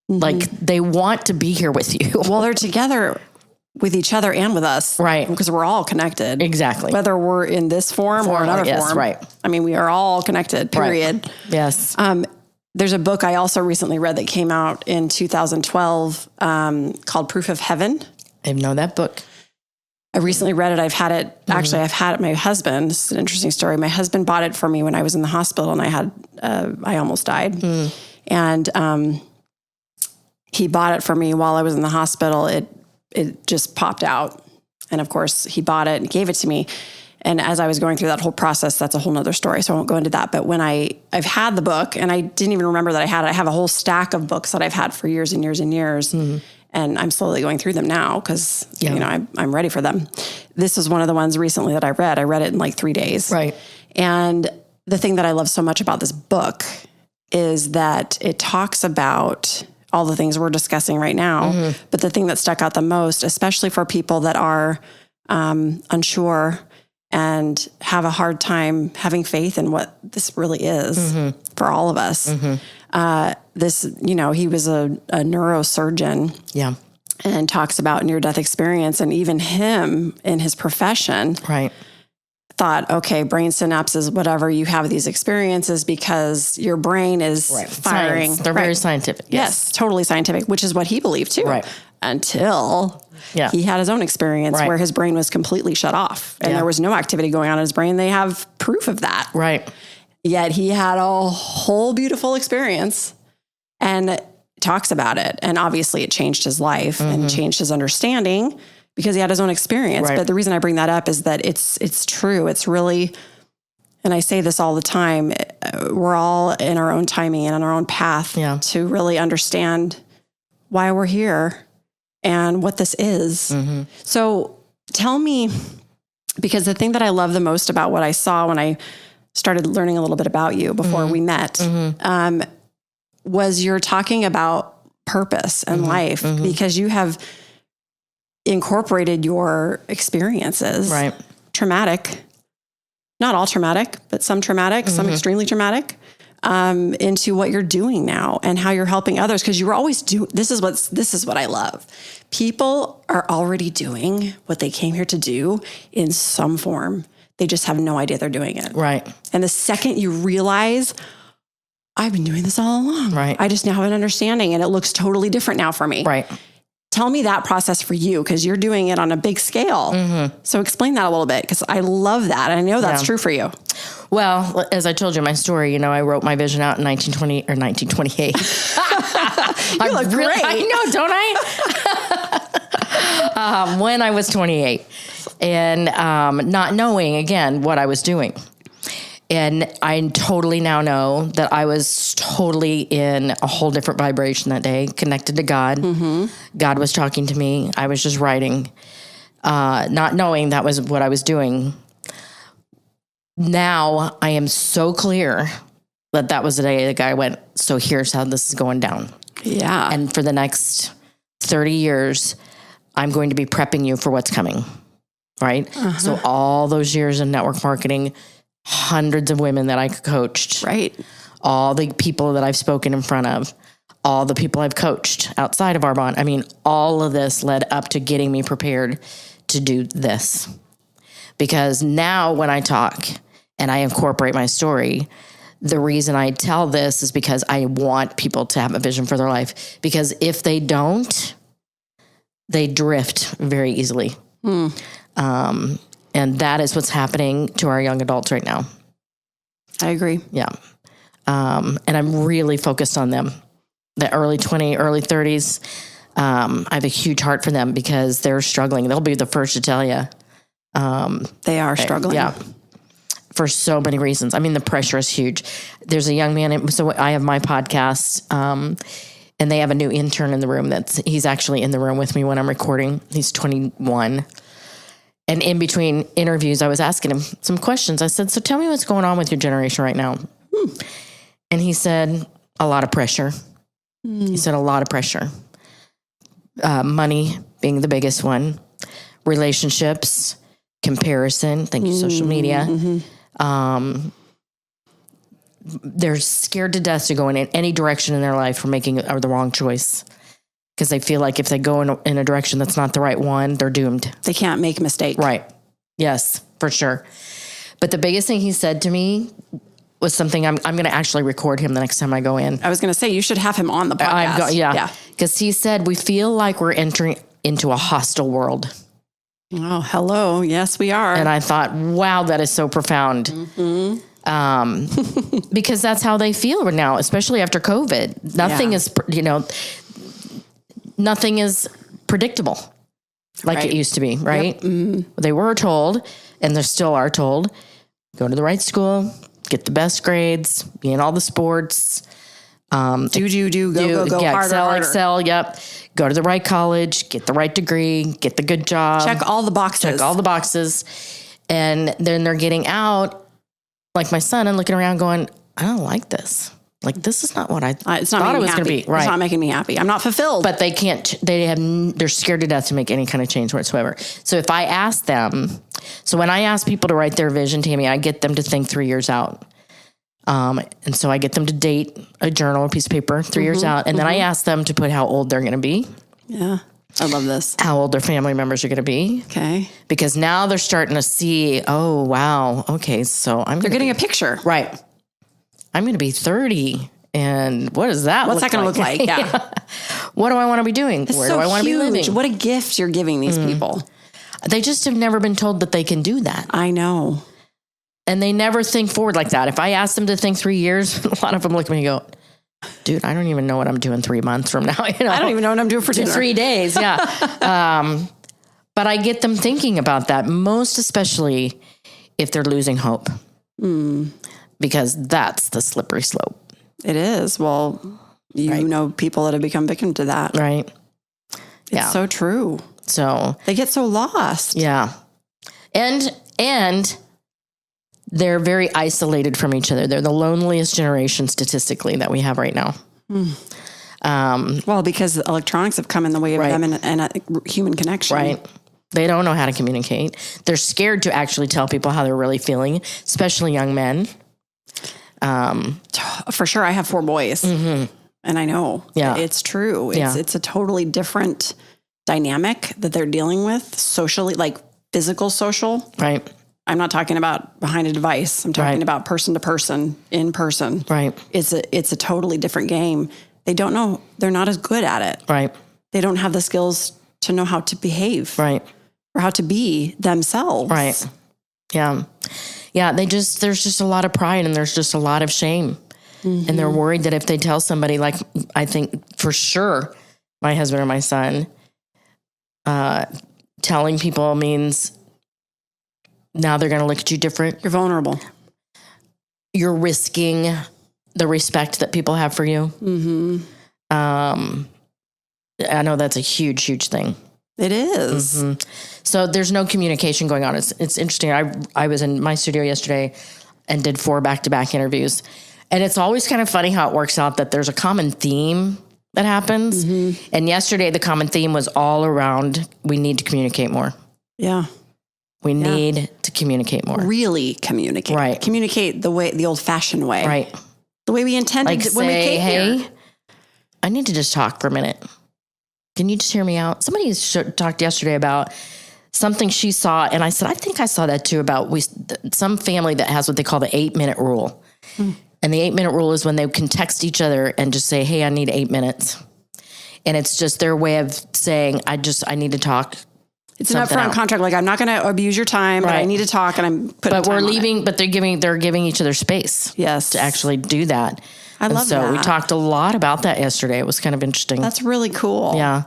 Like, they want to be here with you. Well, they're together with each other and with us. Right. Because we're all connected. Exactly. Whether we're in this form or another form. Right. I mean, we are all connected, period. Right. Yes. There's a book I also recently read that came out in 2012 called Proof of Heaven. I know that book. I recently read it. I've had it. Actually, I've had it. My husband, this is an interesting story. My husband bought it for me when I was in the hospital and I almost died. And he bought it for me while I was in the hospital. It just popped out. And of course, he bought it and gave it to me. And as I was going through that whole process, that's a whole nother story. So I won't go into that. But when I've had the book, and I didn't even remember that I had it. I have a whole stack of books that I've had for years and years and years. And I'm slowly going through them now because, you know, I'm ready for them. This is one of the ones recently that I read. I read it in like 3 days. Right. And the thing that I love so much about this book is that it talks about all the things we're discussing right now. But the thing that stuck out the most, especially for people that are unsure and have a hard time having faith in what this really is for all of us. This, you know, he was a neurosurgeon. Yeah. And talks about near-death experience. And even him in his profession thought, okay, brain synapses, whatever, you have these experiences because your brain is firing. Science. They're very scientific. Yes, totally scientific, which is what he believed too. Right. until he had his own experience where his brain was completely shut off and there was no activity going on in his brain. They have proof of that. Right. Yet he had a whole beautiful experience and talks about it. And obviously it changed his life and changed his understanding because he had his own experience. Right. But the reason I bring that up is that it's true. It's really, and I say this all the time, we're all in our own timing and on our own path to really understand why we're here and what this is. So tell me, because the thing that I love the most about what I saw when I started learning a little bit about you before we met, was you're talking about purpose and life because you have incorporated your experiences, traumatic, not all traumatic, but some traumatic, some extremely traumatic, into what you're doing now and how you're helping others. Cause you were always this is what I love. People are already doing what they came here to do in some form. They just have no idea they're doing it. Right. And the second you realize, I've been doing this all along. Right. I just now have an understanding and it looks totally different now for me. Right. Tell me that process for you because you're doing it on a big scale. So explain that a little bit because I love that. And I know that's true for you. Well, as I told you my story, I wrote my vision out in 1928. You look great. I know, don't I? When I was 28 and not knowing, again, what I was doing. And I totally now know that I was totally in a whole different vibration that day, connected to God. God was talking to me. I was just writing, not knowing that was what I was doing. Now I am so clear that was the day the guy went, so here's how this is going down. Yeah. And for the next 30 years, I'm going to be prepping you for what's coming. Right. So all those years in network marketing, hundreds of women that I coached, right? All the people that I've spoken in front of, all the people I've coached outside of Arbonne. I mean, all of this led up to getting me prepared to do this. Because now when I talk and I incorporate my story, the reason I tell this is because I want people to have a vision for their life. Because if they don't, they drift very easily. And that is what's happening to our young adults right now. I agree. Yeah. And I'm really focused on them. The early 20s, early 30s. I have a huge heart for them because they're struggling. They'll be the first to tell you. They are struggling. Yeah. For so many reasons. I mean, the pressure is huge. There's a young man. So I have my podcast, and they have a new intern in the room he's actually in the room with me when I'm recording. He's 21. And in between interviews, I was asking him some questions. I said, so tell me what's going on with your generation right now. And he said, a lot of pressure. He said, a lot of pressure. Money being the biggest one. Relationships, comparison. Thank you, social media. They're scared to death to go in any direction in their life for making the wrong choice. Because they feel like if they go in a direction that's not the right one, they're doomed. They can't make a mistake. Right. Yes, for sure. But the biggest thing he said to me was something I'm going to actually record him the next time I go in. I was going to say, you should have him on the podcast. Yeah. Because he said, we feel like we're entering into a hostile world. Oh, hello. Yes, we are. And I thought, wow, that is so profound. Because that's how they feel right now, especially after COVID. Nothing is, nothing is predictable like it used to be, right? Yep. They were told, and they still are told, go to the right school, get the best grades, be in all the sports. Go, harder. Excel, yep. Go to the right college, get the right degree, get the good job. Check all the boxes. And then they're getting out, like my son, and looking around going, I don't like this. Like, this is not what I thought it was going to be. Right. It's not making me happy. I'm not fulfilled. But they can't, they're scared to death to make any kind of change whatsoever. So if I ask them, when I ask people to write their vision, Tammy, I get them to think 3 years out. And so I get them to date a journal, a piece of paper, 3 years out. And then I ask them to put how old they're going to be. Yeah. I love this. How old their family members are going to be. Okay. Because now they're starting to see, oh, wow. Okay. So they're getting a picture. Right. I'm going to be 30 And what does that What's that going to look like? Yeah. What do I want to be doing? Where do I want to be living? What a gift you're giving these people. They just have never been told that they can do that. I know. And they never think forward like that. If I ask them to think 3 years, a lot of them look at me and go, dude, I don't even know what I'm doing 3 months from now. I don't even know what I'm doing for dinner. 3 days. Yeah. But I get them thinking about that, most especially if they're losing hope, because that's the slippery slope. It is. Well, you know people that have become victim to that. Right. It's so true. So they get so lost. Yeah. And they're very isolated from each other. They're the loneliest generation statistically that we have right now. Well, because electronics have come in the way of them and a human connection. Right. They don't know how to communicate. They're scared to actually tell people how they're really feeling, especially young men. For sure. I have 4 boys and I know it's true. It's a totally different dynamic that they're dealing with socially, like physical social. Right. I'm not talking about behind a device. I'm talking about person to person, in person. Right. It's a totally different game. They don't know. They're not as good at it. Right. They don't have the skills to know how to behave. Right. Or how to be themselves. Right. Yeah. Yeah. There's just a lot of pride and there's just a lot of shame. And they're worried that if they tell somebody, like, I think for sure my husband or my son, telling people means now they're going to look at you different. You're vulnerable. You're risking the respect that people have for you. I know that's a huge, huge thing. It is. So there's no communication going on. It's interesting. I was in my studio yesterday and did 4 back-to-back interviews. And it's always kind of funny how it works out that there's a common theme that happens. And yesterday, the common theme was all around, we need to communicate more. Yeah. We need to communicate more. Really communicate. Right. Communicate the old-fashioned way. Right. The way we intended when we came here. I need to just talk for a minute. Can you just hear me out? Somebody talked yesterday about something she saw, and I said, I think I saw that too, about some family that has what they call the 8-minute rule. And the 8-minute rule is when they can text each other and just say, hey, I need 8 minutes. And it's just their way of saying, I need to talk. It's an upfront contract. Like, I'm not going to abuse your time, but I need to talk, and I'm putting time on it. But they're giving each other space. Yes. To actually do that. I love that. So we talked a lot about that yesterday. It was kind of interesting. That's really cool. Yeah.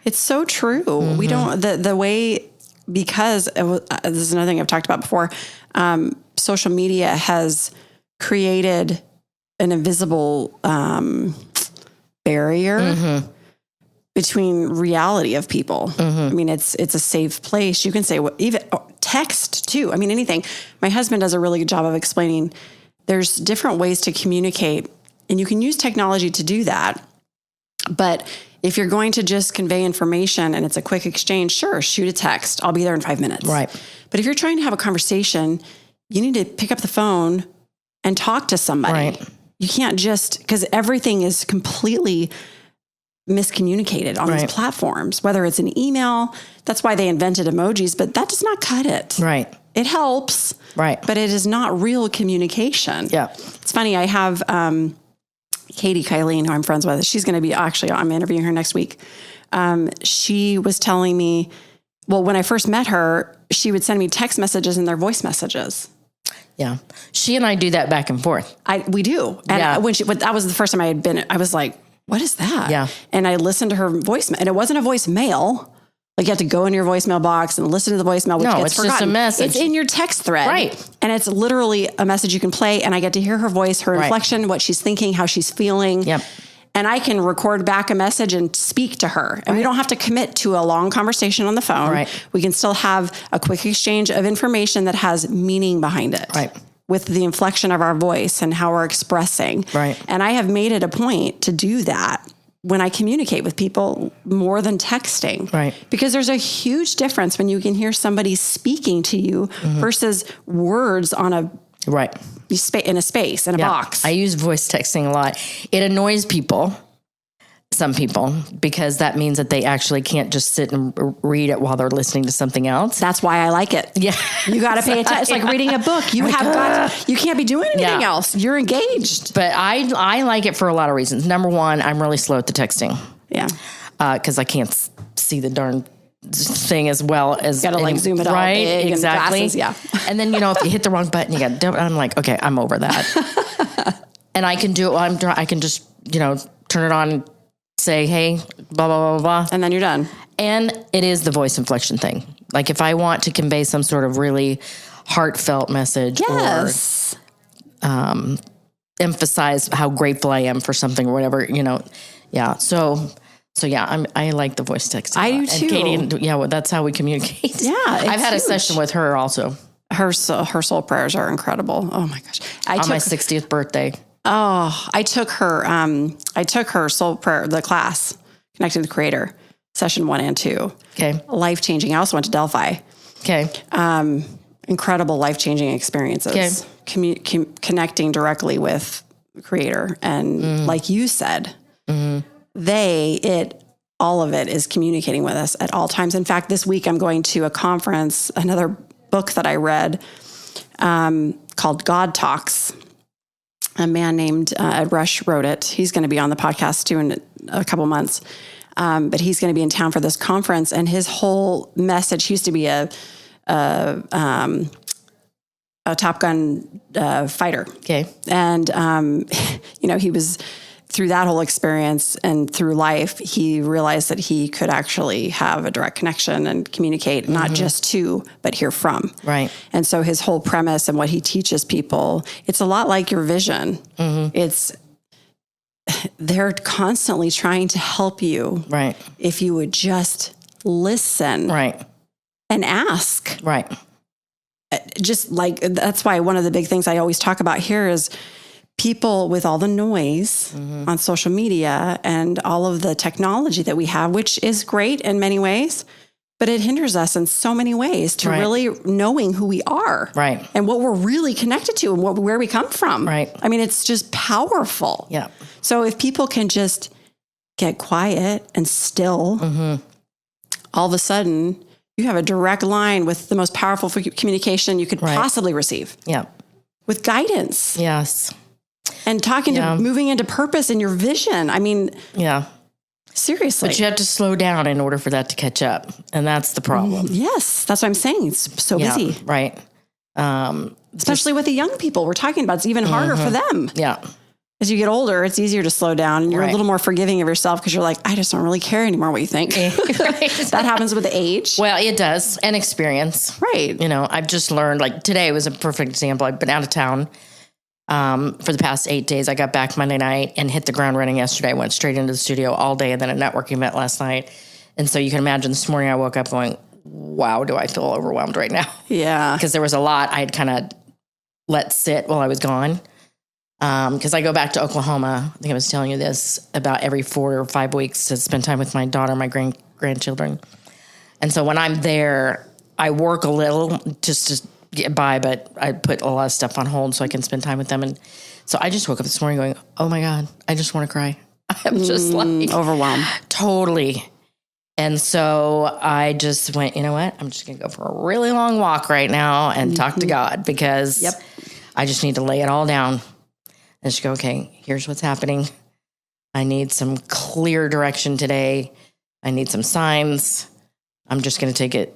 It's so true. We don't, the way, because this is another thing I've talked about before, social media has created an invisible barrier between reality of people. I mean, it's a safe place. You can say even text too. I mean, anything. My husband does a really good job of explaining there's different ways to communicate, and you can use technology to do that. But if you're going to just convey information and it's a quick exchange, sure, shoot a text. I'll be there in 5 minutes. Right. But if you're trying to have a conversation, you need to pick up the phone and talk to somebody. Right. You can't just, because everything is completely miscommunicated on these platforms, whether it's an email. That's why they invented emojis, but that does not cut it. Right. It helps. Right. But it is not real communication. Yeah. It's funny. I have Carey Conley, who I'm friends with. She's going to be, actually, I'm interviewing her next week. She was telling me, well, when I first met her, she would send me text messages and their voice messages. Yeah. She and I do that back and forth. We do. And when that was the first time I had been, I was like, what is that? Yeah. And I listened to her voicemail, and it wasn't a voicemail. Like, you have to go in your voicemail box and listen to the voicemail, which gets forgotten. Just a message. It's in your text thread. Right. And it's literally a message you can play, and I get to hear her voice, her inflection, what she's thinking, how she's feeling. Yep. And I can record back a message and speak to her. And we don't have to commit to a long conversation on the phone. Right. We can still have a quick exchange of information that has meaning behind it. Right. With the inflection of our voice and how we're expressing. Right. And I have made it a point to do that when I communicate with people more than texting. Right. Because there's a huge difference when you can hear somebody speaking to you versus words on a in a space, in a box. I use voice texting a lot. It annoys people some people, because that means that they actually can't just sit and read it while they're listening to something else. That's why I like it. Yeah. You got to pay attention. It's like reading a book. You can't be doing anything else. You're engaged. But I like it for a lot of reasons. Number one, I'm really slow at the texting. Yeah. Because I can't see the darn thing as well as you got to like zoom it out. Right. Big Exactly. And glasses, yeah. And then, if you hit the wrong button, I'm like, okay, I'm over that. And I can do it while I can just, turn it on, say, hey, blah, blah, blah, blah. And then you're done. And it is the voice inflection thing. Like if I want to convey some sort of really heartfelt message or emphasize how grateful I am for something or whatever, Yeah. So yeah, I like the voice text. I do too. And Katie, that's how we communicate. Yeah. I've had a session with her also. Her soul prayers are incredible. Oh my gosh. On my 60th birthday. Oh, I took her soul prayer, the class, Connecting with the Creator, session 1 and 2. Okay. Life-changing. I also went to Delphi. Okay. Incredible life-changing experiences. Okay. Connecting directly with the Creator. And like you said, all of it is communicating with us at all times. In fact, this week I'm going to a conference, another book that I read called God Talks. A man named Ed Rush wrote it. He's going to be on the podcast too in a couple months. But he's going to be in town for this conference. And his whole message, he used to be a Top Gun fighter. Okay. And, he was through that whole experience and through life, he realized that he could actually have a direct connection and communicate, not just to, but hear from. Right. And so his whole premise and what he teaches people, it's a lot like your vision. They're constantly trying to help you. Right. If you would just listen. Right. And ask. Right. Just like, that's why one of the big things I always talk about here is people with all the noise on social media and all of the technology that we have, which is great in many ways, but it hinders us in so many ways to really knowing who we are. Right. And what we're really connected to and where we come from. Right. I mean, it's just powerful. Yeah. So if people can just get quiet and still, all of a sudden you have a direct line with the most powerful communication you could possibly receive. Yeah. With guidance. Yes. And moving into purpose and your vision. I mean, seriously. But you have to slow down in order for that to catch up. And that's the problem. Yes. That's what I'm saying. It's so busy. Right. Especially with the young people we're talking about. It's even harder for them. Yeah. As you get older, it's easier to slow down and you're a little more forgiving of yourself because you're like, I just don't really care anymore what you think. That happens with the age. Well, it does. And experience. Right. I've just learned, like today was a perfect example. I've been out of town for the past 8 days. I got back Monday night and hit the ground running yesterday. I went straight into the studio all day and then a networking event last night. And so you can imagine this morning I woke up going, wow, do I feel overwhelmed right now? Yeah. Because there was a lot I had kind of let sit while I was gone. Because I go back to Oklahoma. I think I was telling you this about every 4 or 5 weeks to spend time with my daughter, my grandchildren. And so when I'm there, I work a little just to get by, but I put a lot of stuff on hold so I can spend time with them. And so I just woke up this morning going, oh my God, I just want to cry. I'm just like overwhelmed. Totally. And so I just went, you know what? I'm just going to go for a really long walk right now and talk to God because I just need to lay it all down. And just go, okay, here's what's happening. I need some clear direction today. I need some signs. I'm just going to take it.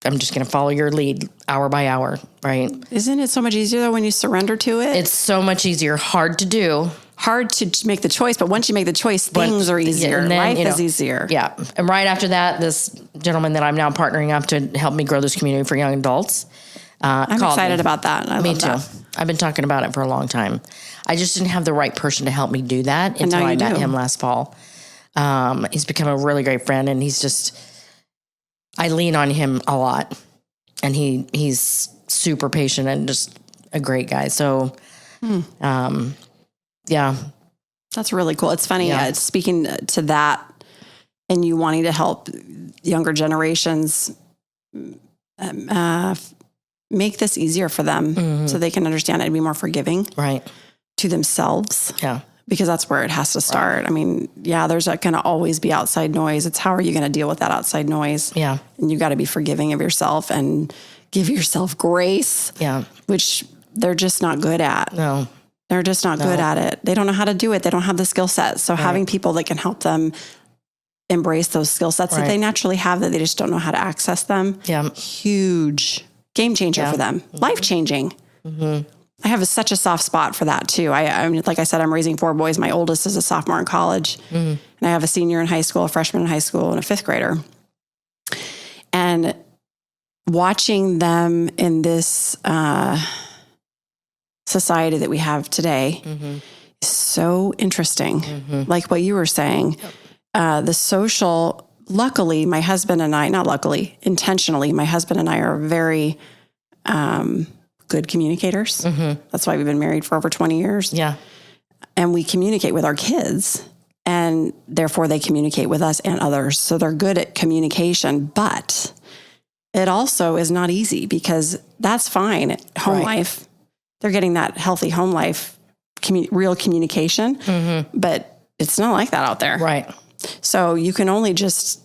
I'm just going to follow your lead hour by hour, right? Isn't it so much easier though when you surrender to it? It's so much easier. Hard to do. Hard to make the choice, but once you make the choice, things are easier. And then, life is easier. Yeah. And right after that, this gentleman that I'm now partnering up to help me grow this community for young adults. I'm excited about that. Me too. I've been talking about it for a long time. I just didn't have the right person to help me do that until I met him last fall. He's become a really great friend, and I lean on him a lot, and he's super patient and just a great guy. So, yeah. That's really cool. It's funny, speaking to that and you wanting to help younger generations make this easier for them so they can understand it and be more forgiving. Right. To themselves. Yeah. because that's where it has to start. I mean, yeah, there's going to always be outside noise. It's how are you going to deal with that outside noise? Yeah. And you got to be forgiving of yourself and give yourself grace. Yeah. Which they're just not good at. No. They're just not good at it. They don't know how to do it. They don't have the skill set. So having people that can help them embrace those skill sets that they naturally have, that they just don't know how to access them. Yeah. Huge game changer for them. Life changing. I have such a soft spot for that too. I mean, like I said, I'm raising 4 boys. My oldest is a sophomore in college, and I have a senior in high school, a freshman in high school, and a 5th grader. And watching them in this society that we have today is so interesting. Like what you were saying, the social. Luckily, my husband and I, not luckily, intentionally, my husband and I are very good communicators. That's why we've been married for over 20 years. Yeah. And we communicate with our kids, and therefore they communicate with us and others. So they're good at communication, but it also is not easy, because that's fine. Home life, they're getting that healthy home life, real communication, but it's not like that out there. Right. So you can only just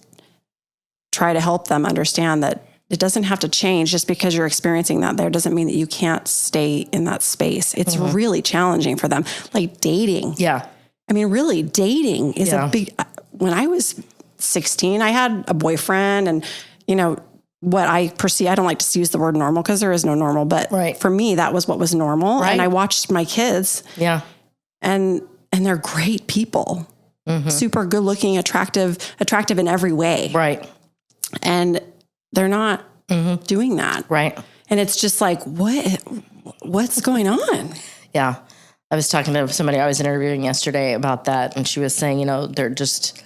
try to help them understand that it doesn't have to change just because you're experiencing that there doesn't mean that you can't stay in that space. It's really challenging for them. Like dating. Yeah. I mean, really dating is a big, when I was 16, I had a boyfriend, and, you know, what I perceive, I don't like to use the word normal because there is no normal, but for me, that was what was normal. And I watched my kids and they're great people, super good looking, attractive in every way. Right. And they're not doing that. Right. And it's just like, what's going on? Yeah. I was talking to somebody I was interviewing yesterday about that, and she was saying, you know, they're just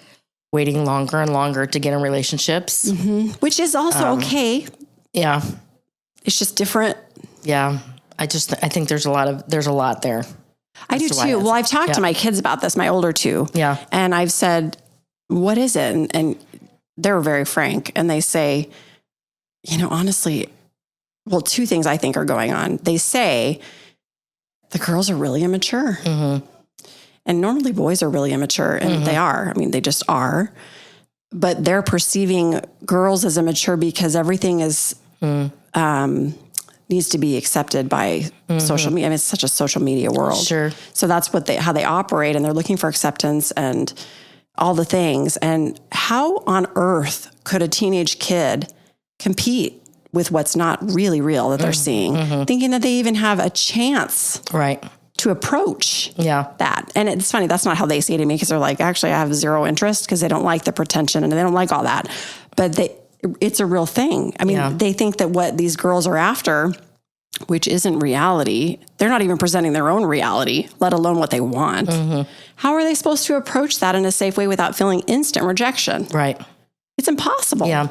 waiting longer and longer to get in relationships. Which is also okay. Yeah. It's just different. Yeah. I think there's a lot there. I do too. Well, I've talked to my kids about this, my older 2. Yeah. And I've said, what is it? And they're very frank, and they say, you know, honestly, well, 2 things I think are going on. They say the girls are really immature. And normally boys are really immature, and they are. I mean, they just are. But they're perceiving girls as immature because everything is needs to be accepted by social media. I mean, it's such a social media world. Sure. So that's how they operate, and they're looking for acceptance and all the things. And how on earth could a teenage kid compete with what's not really real that they're seeing, thinking that they even have a chance to approach that? And it's funny, that's not how they see it to me, because they're like, actually, I have zero interest, because they don't like the pretension and they don't like all that. But it's a real thing. I mean, they think that what these girls are after, which isn't reality, they're not even presenting their own reality, let alone what they want. How are they supposed to approach that in a safe way without feeling instant rejection? Right. It's impossible. Yeah.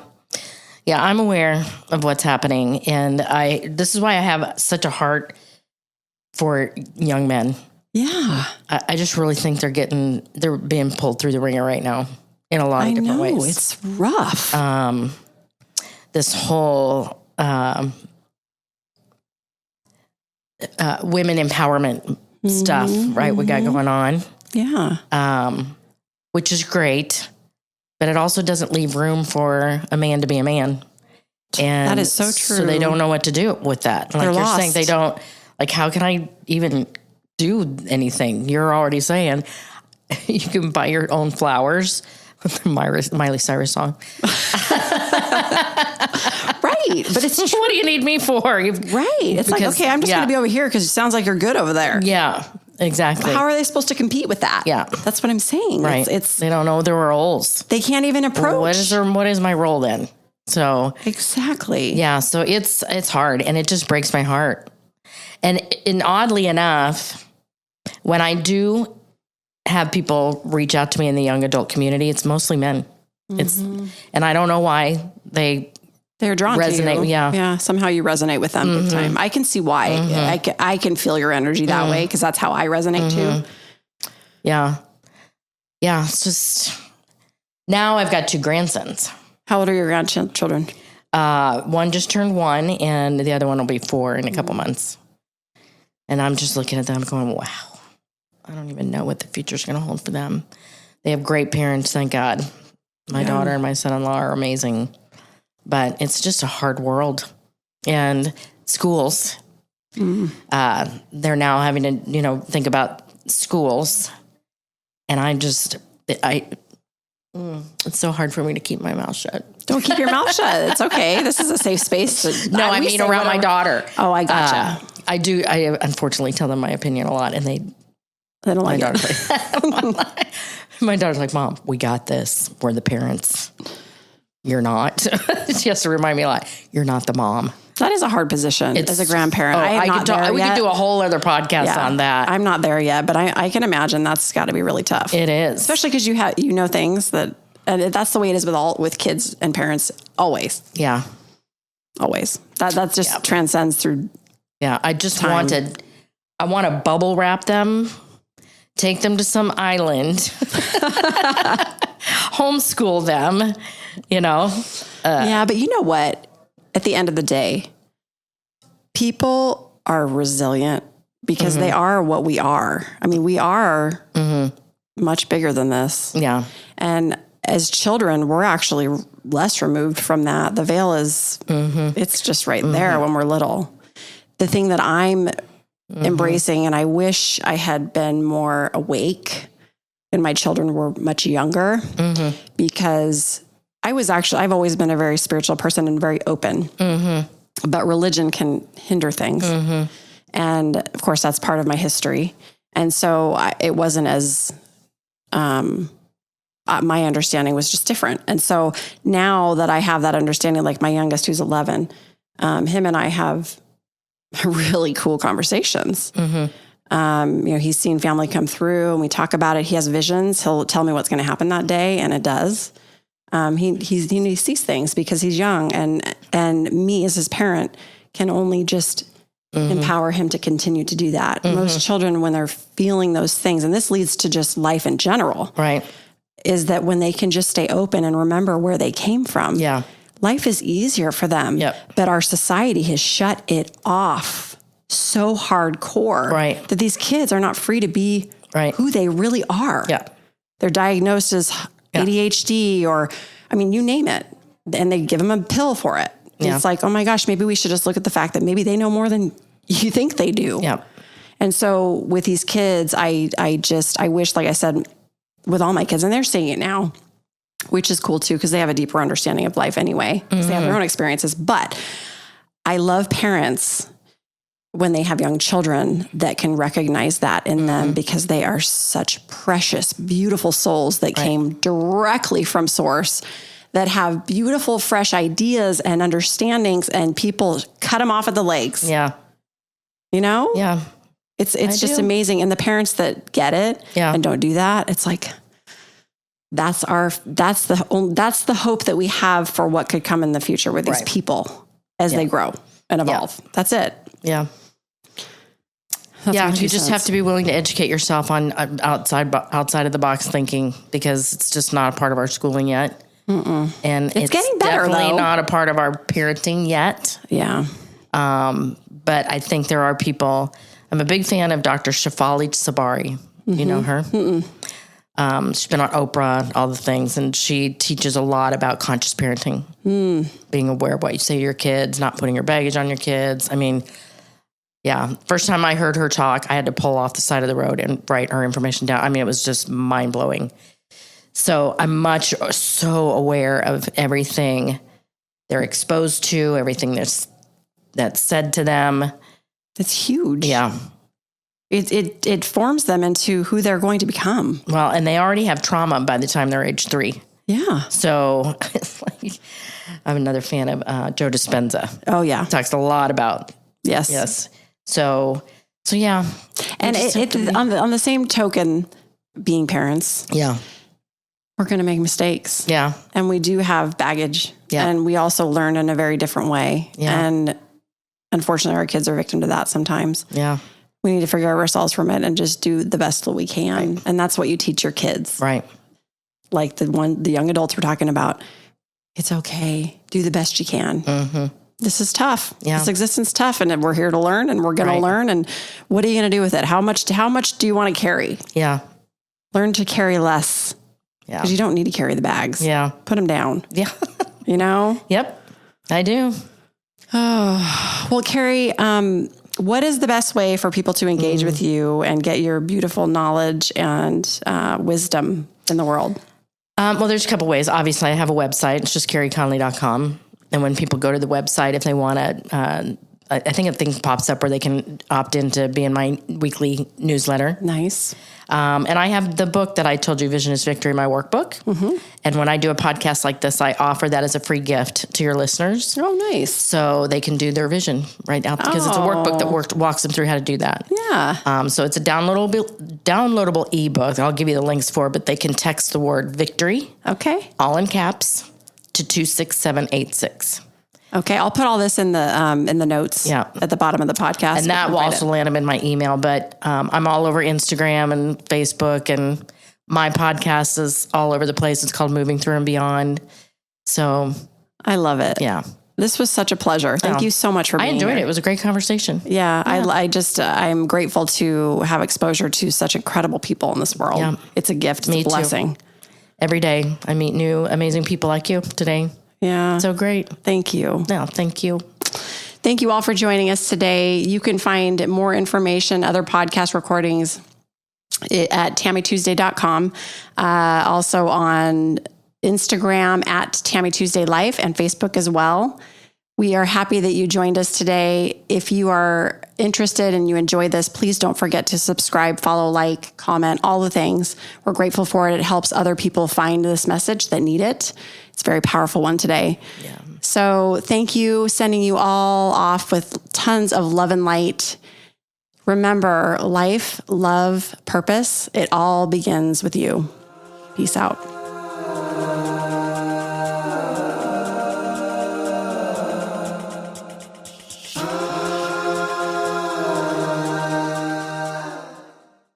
Yeah, I'm aware of what's happening, and this is why I have such a heart for young men. Yeah. I just really think they're being pulled through the ringer right now in a lot of different ways. It's rough. This whole women empowerment stuff, right? We got going on. Yeah. Which is great. But it also doesn't leave room for a man to be a man. And that is so true. So they don't know what to do with that. Like you're saying, they don't, like, how can I even do anything? You're already saying you can buy your own flowers with the Miley Cyrus song. Right. But it's true. What do you need me for? Right. It's like, okay, I'm just going to be over here because it sounds like you're good over there. Yeah. Exactly. How are they supposed to compete with that? Yeah. That's what I'm saying. Right. It's they don't know their roles. They can't even approach. What is my role then? So exactly. Yeah. So it's hard, and it just breaks my heart. And oddly enough, when I do have people reach out to me in the young adult community, it's mostly men. And I don't know why they're drawn resonate, to you. Yeah. Somehow you resonate with them big time. I can see why. I can feel your energy that way, because that's how I resonate too. Yeah. Yeah. It's just, now I've got 2 grandsons. How old are your grandchildren? One just turned 1, and the other one will be 4 in a couple months. And I'm just looking at them going, wow. I don't even know what the future's going to hold for them. They have great parents, thank God. My daughter and my son-in-law are amazing, but it's just a hard world. And schools, they're now having to, think about schools. And it's so hard for me to keep my mouth shut. Don't keep your mouth shut. It's okay. This is a safe space. I mean around my daughter. Oh, I gotcha. I do. I unfortunately tell them my opinion a lot, and they don't like it. My daughter's like, Mom, we got this. We're the parents. You're not. She has to remind me a lot. You're not the mom. That is a hard position as a grandparent. We could do a whole other podcast on that. I'm not there yet, but I can imagine that's got to be really tough. It is. Especially because you know things that, and that's the way it is with kids and parents always. Yeah. Always. That just transcends through. Yeah. I just want to bubble wrap them, take them to some island, homeschool them, Yeah. But you know what? At the end of the day, people are resilient because they are what we are. I mean, we are much bigger than this. Yeah. And as children, we're actually less removed from that. The veil is, it's just right there when we're little. The thing that I'm embracing, and I wish I had been more awake when my children were much younger, because I've always been a very spiritual person and very open, but religion can hinder things. And of course that's part of my history. And so it wasn't as, my understanding was just different. And so now that I have that understanding, like my youngest, who's 11, him and I have really cool conversations. He's seen family come through and we talk about it. He has visions. He'll tell me what's going to happen that day. And it does. He sees things because he's young, and me as his parent can only just empower him to continue to do that. Most children, when they're feeling those things, and this leads to just life in general, right, is that when they can just stay open and remember where they came from, life is easier for them. But our society has shut it off so hardcore that these kids are not free to be who they really are. They're diagnosed as ADHD or, you name it, and they give them a pill for it. It's like, oh my gosh, maybe we should just look at the fact that maybe they know more than you think they do. And so with these kids, I wish, like I said, with all my kids, and they're seeing it now, which is cool too, because they have a deeper understanding of life anyway, because they have their own experiences. But I love parents when they have young children that can recognize that in them, because they are such precious, beautiful souls that came directly from source, that have beautiful, fresh ideas and understandings, and people cut them off at the legs. It's just amazing. And the parents that get it and don't do that, it's like, that's the hope that we have for what could come in the future with these people as they grow and evolve. That's it. You just have to be willing to educate yourself on outside of the box thinking, because it's just not a part of our schooling yet. And it's getting better, definitely not a part of our parenting yet. But I think there are people. I'm a big fan of Dr. Shefali Sabari. You know her? She's been on Oprah, all the things, and she teaches a lot about conscious parenting, being aware of what you say to your kids, not putting your baggage on your kids. First time I heard her talk, I had to pull off the side of the road and write her information down. It was just mind blowing. So I'm so aware of everything they're exposed to, everything that's said to them. It's huge. It forms them into who they're going to become. Well, and they already have trauma by the time they're age 3. So it's like, I'm another fan of Joe Dispenza. Oh yeah. Talks a lot about. Yes. So yeah. And on the same token, being parents. We're going to make mistakes. And we do have baggage. And we also learn in a very different way. And unfortunately, our kids are victim to that sometimes. We need to figure out ourselves from it and just do the best that we can. And that's what you teach your kids. Like the young adults we're talking about. It's okay. Do the best you can. This is tough. Yeah. This existence is tough, and we're here to learn, and we're going to learn. And what are you going to do with it? How much do you want to carry? Yeah. Learn to carry less. Yeah. Because you don't need to carry the bags. Yeah. Put them down. Yeah. You know? Yep. I do. Oh, well, Carey, what is the best way for people to engage with you and get your beautiful knowledge and wisdom in the world? Well, there's a couple ways. Obviously, I have a website. It's just careyconley.com. And when people go to the website, if they want to, I think a thing pops up where they can opt in to be in my weekly newsletter. Nice. And I have the book that I told you, Vision is Victory, my workbook. Mm-hmm. And when I do a podcast like this, I offer that as a free gift to your listeners. Oh, nice. So they can do their vision right now because it's a workbook that walks them through how to do that. Yeah. So it's a downloadable ebook. I'll give you the links for it, but they can text the word victory. Okay. All in caps to 26786. Okay, I'll put all this in the notes at the bottom of the podcast. And that will also land them in my email, but I'm all over Instagram and Facebook, and my podcast is all over the place. It's called Moving Through and Beyond. So I love it. Yeah. This was such a pleasure. Thank you so much for being here. I enjoyed it. It was a great conversation. Yeah. I'm grateful to have exposure to such incredible people in this world. Yeah. It's a gift. It's a blessing. Too. Every day I meet new amazing people like you today. Yeah. So great. Thank you. No, thank you. Thank you all for joining us today. You can find more information, other podcast recordings at TammyTuesday.com. Also on Instagram at TammyTuesdayLife and Facebook as well. We are happy that you joined us today. If you are interested and you enjoy this, please don't forget to subscribe, follow, like, comment, all the things. We're grateful for it. It helps other people find this message that need it. It's a very powerful one today. Yeah. So thank you, sending you all off with tons of love and light. Remember, life, love, purpose, it all begins with you. Peace out.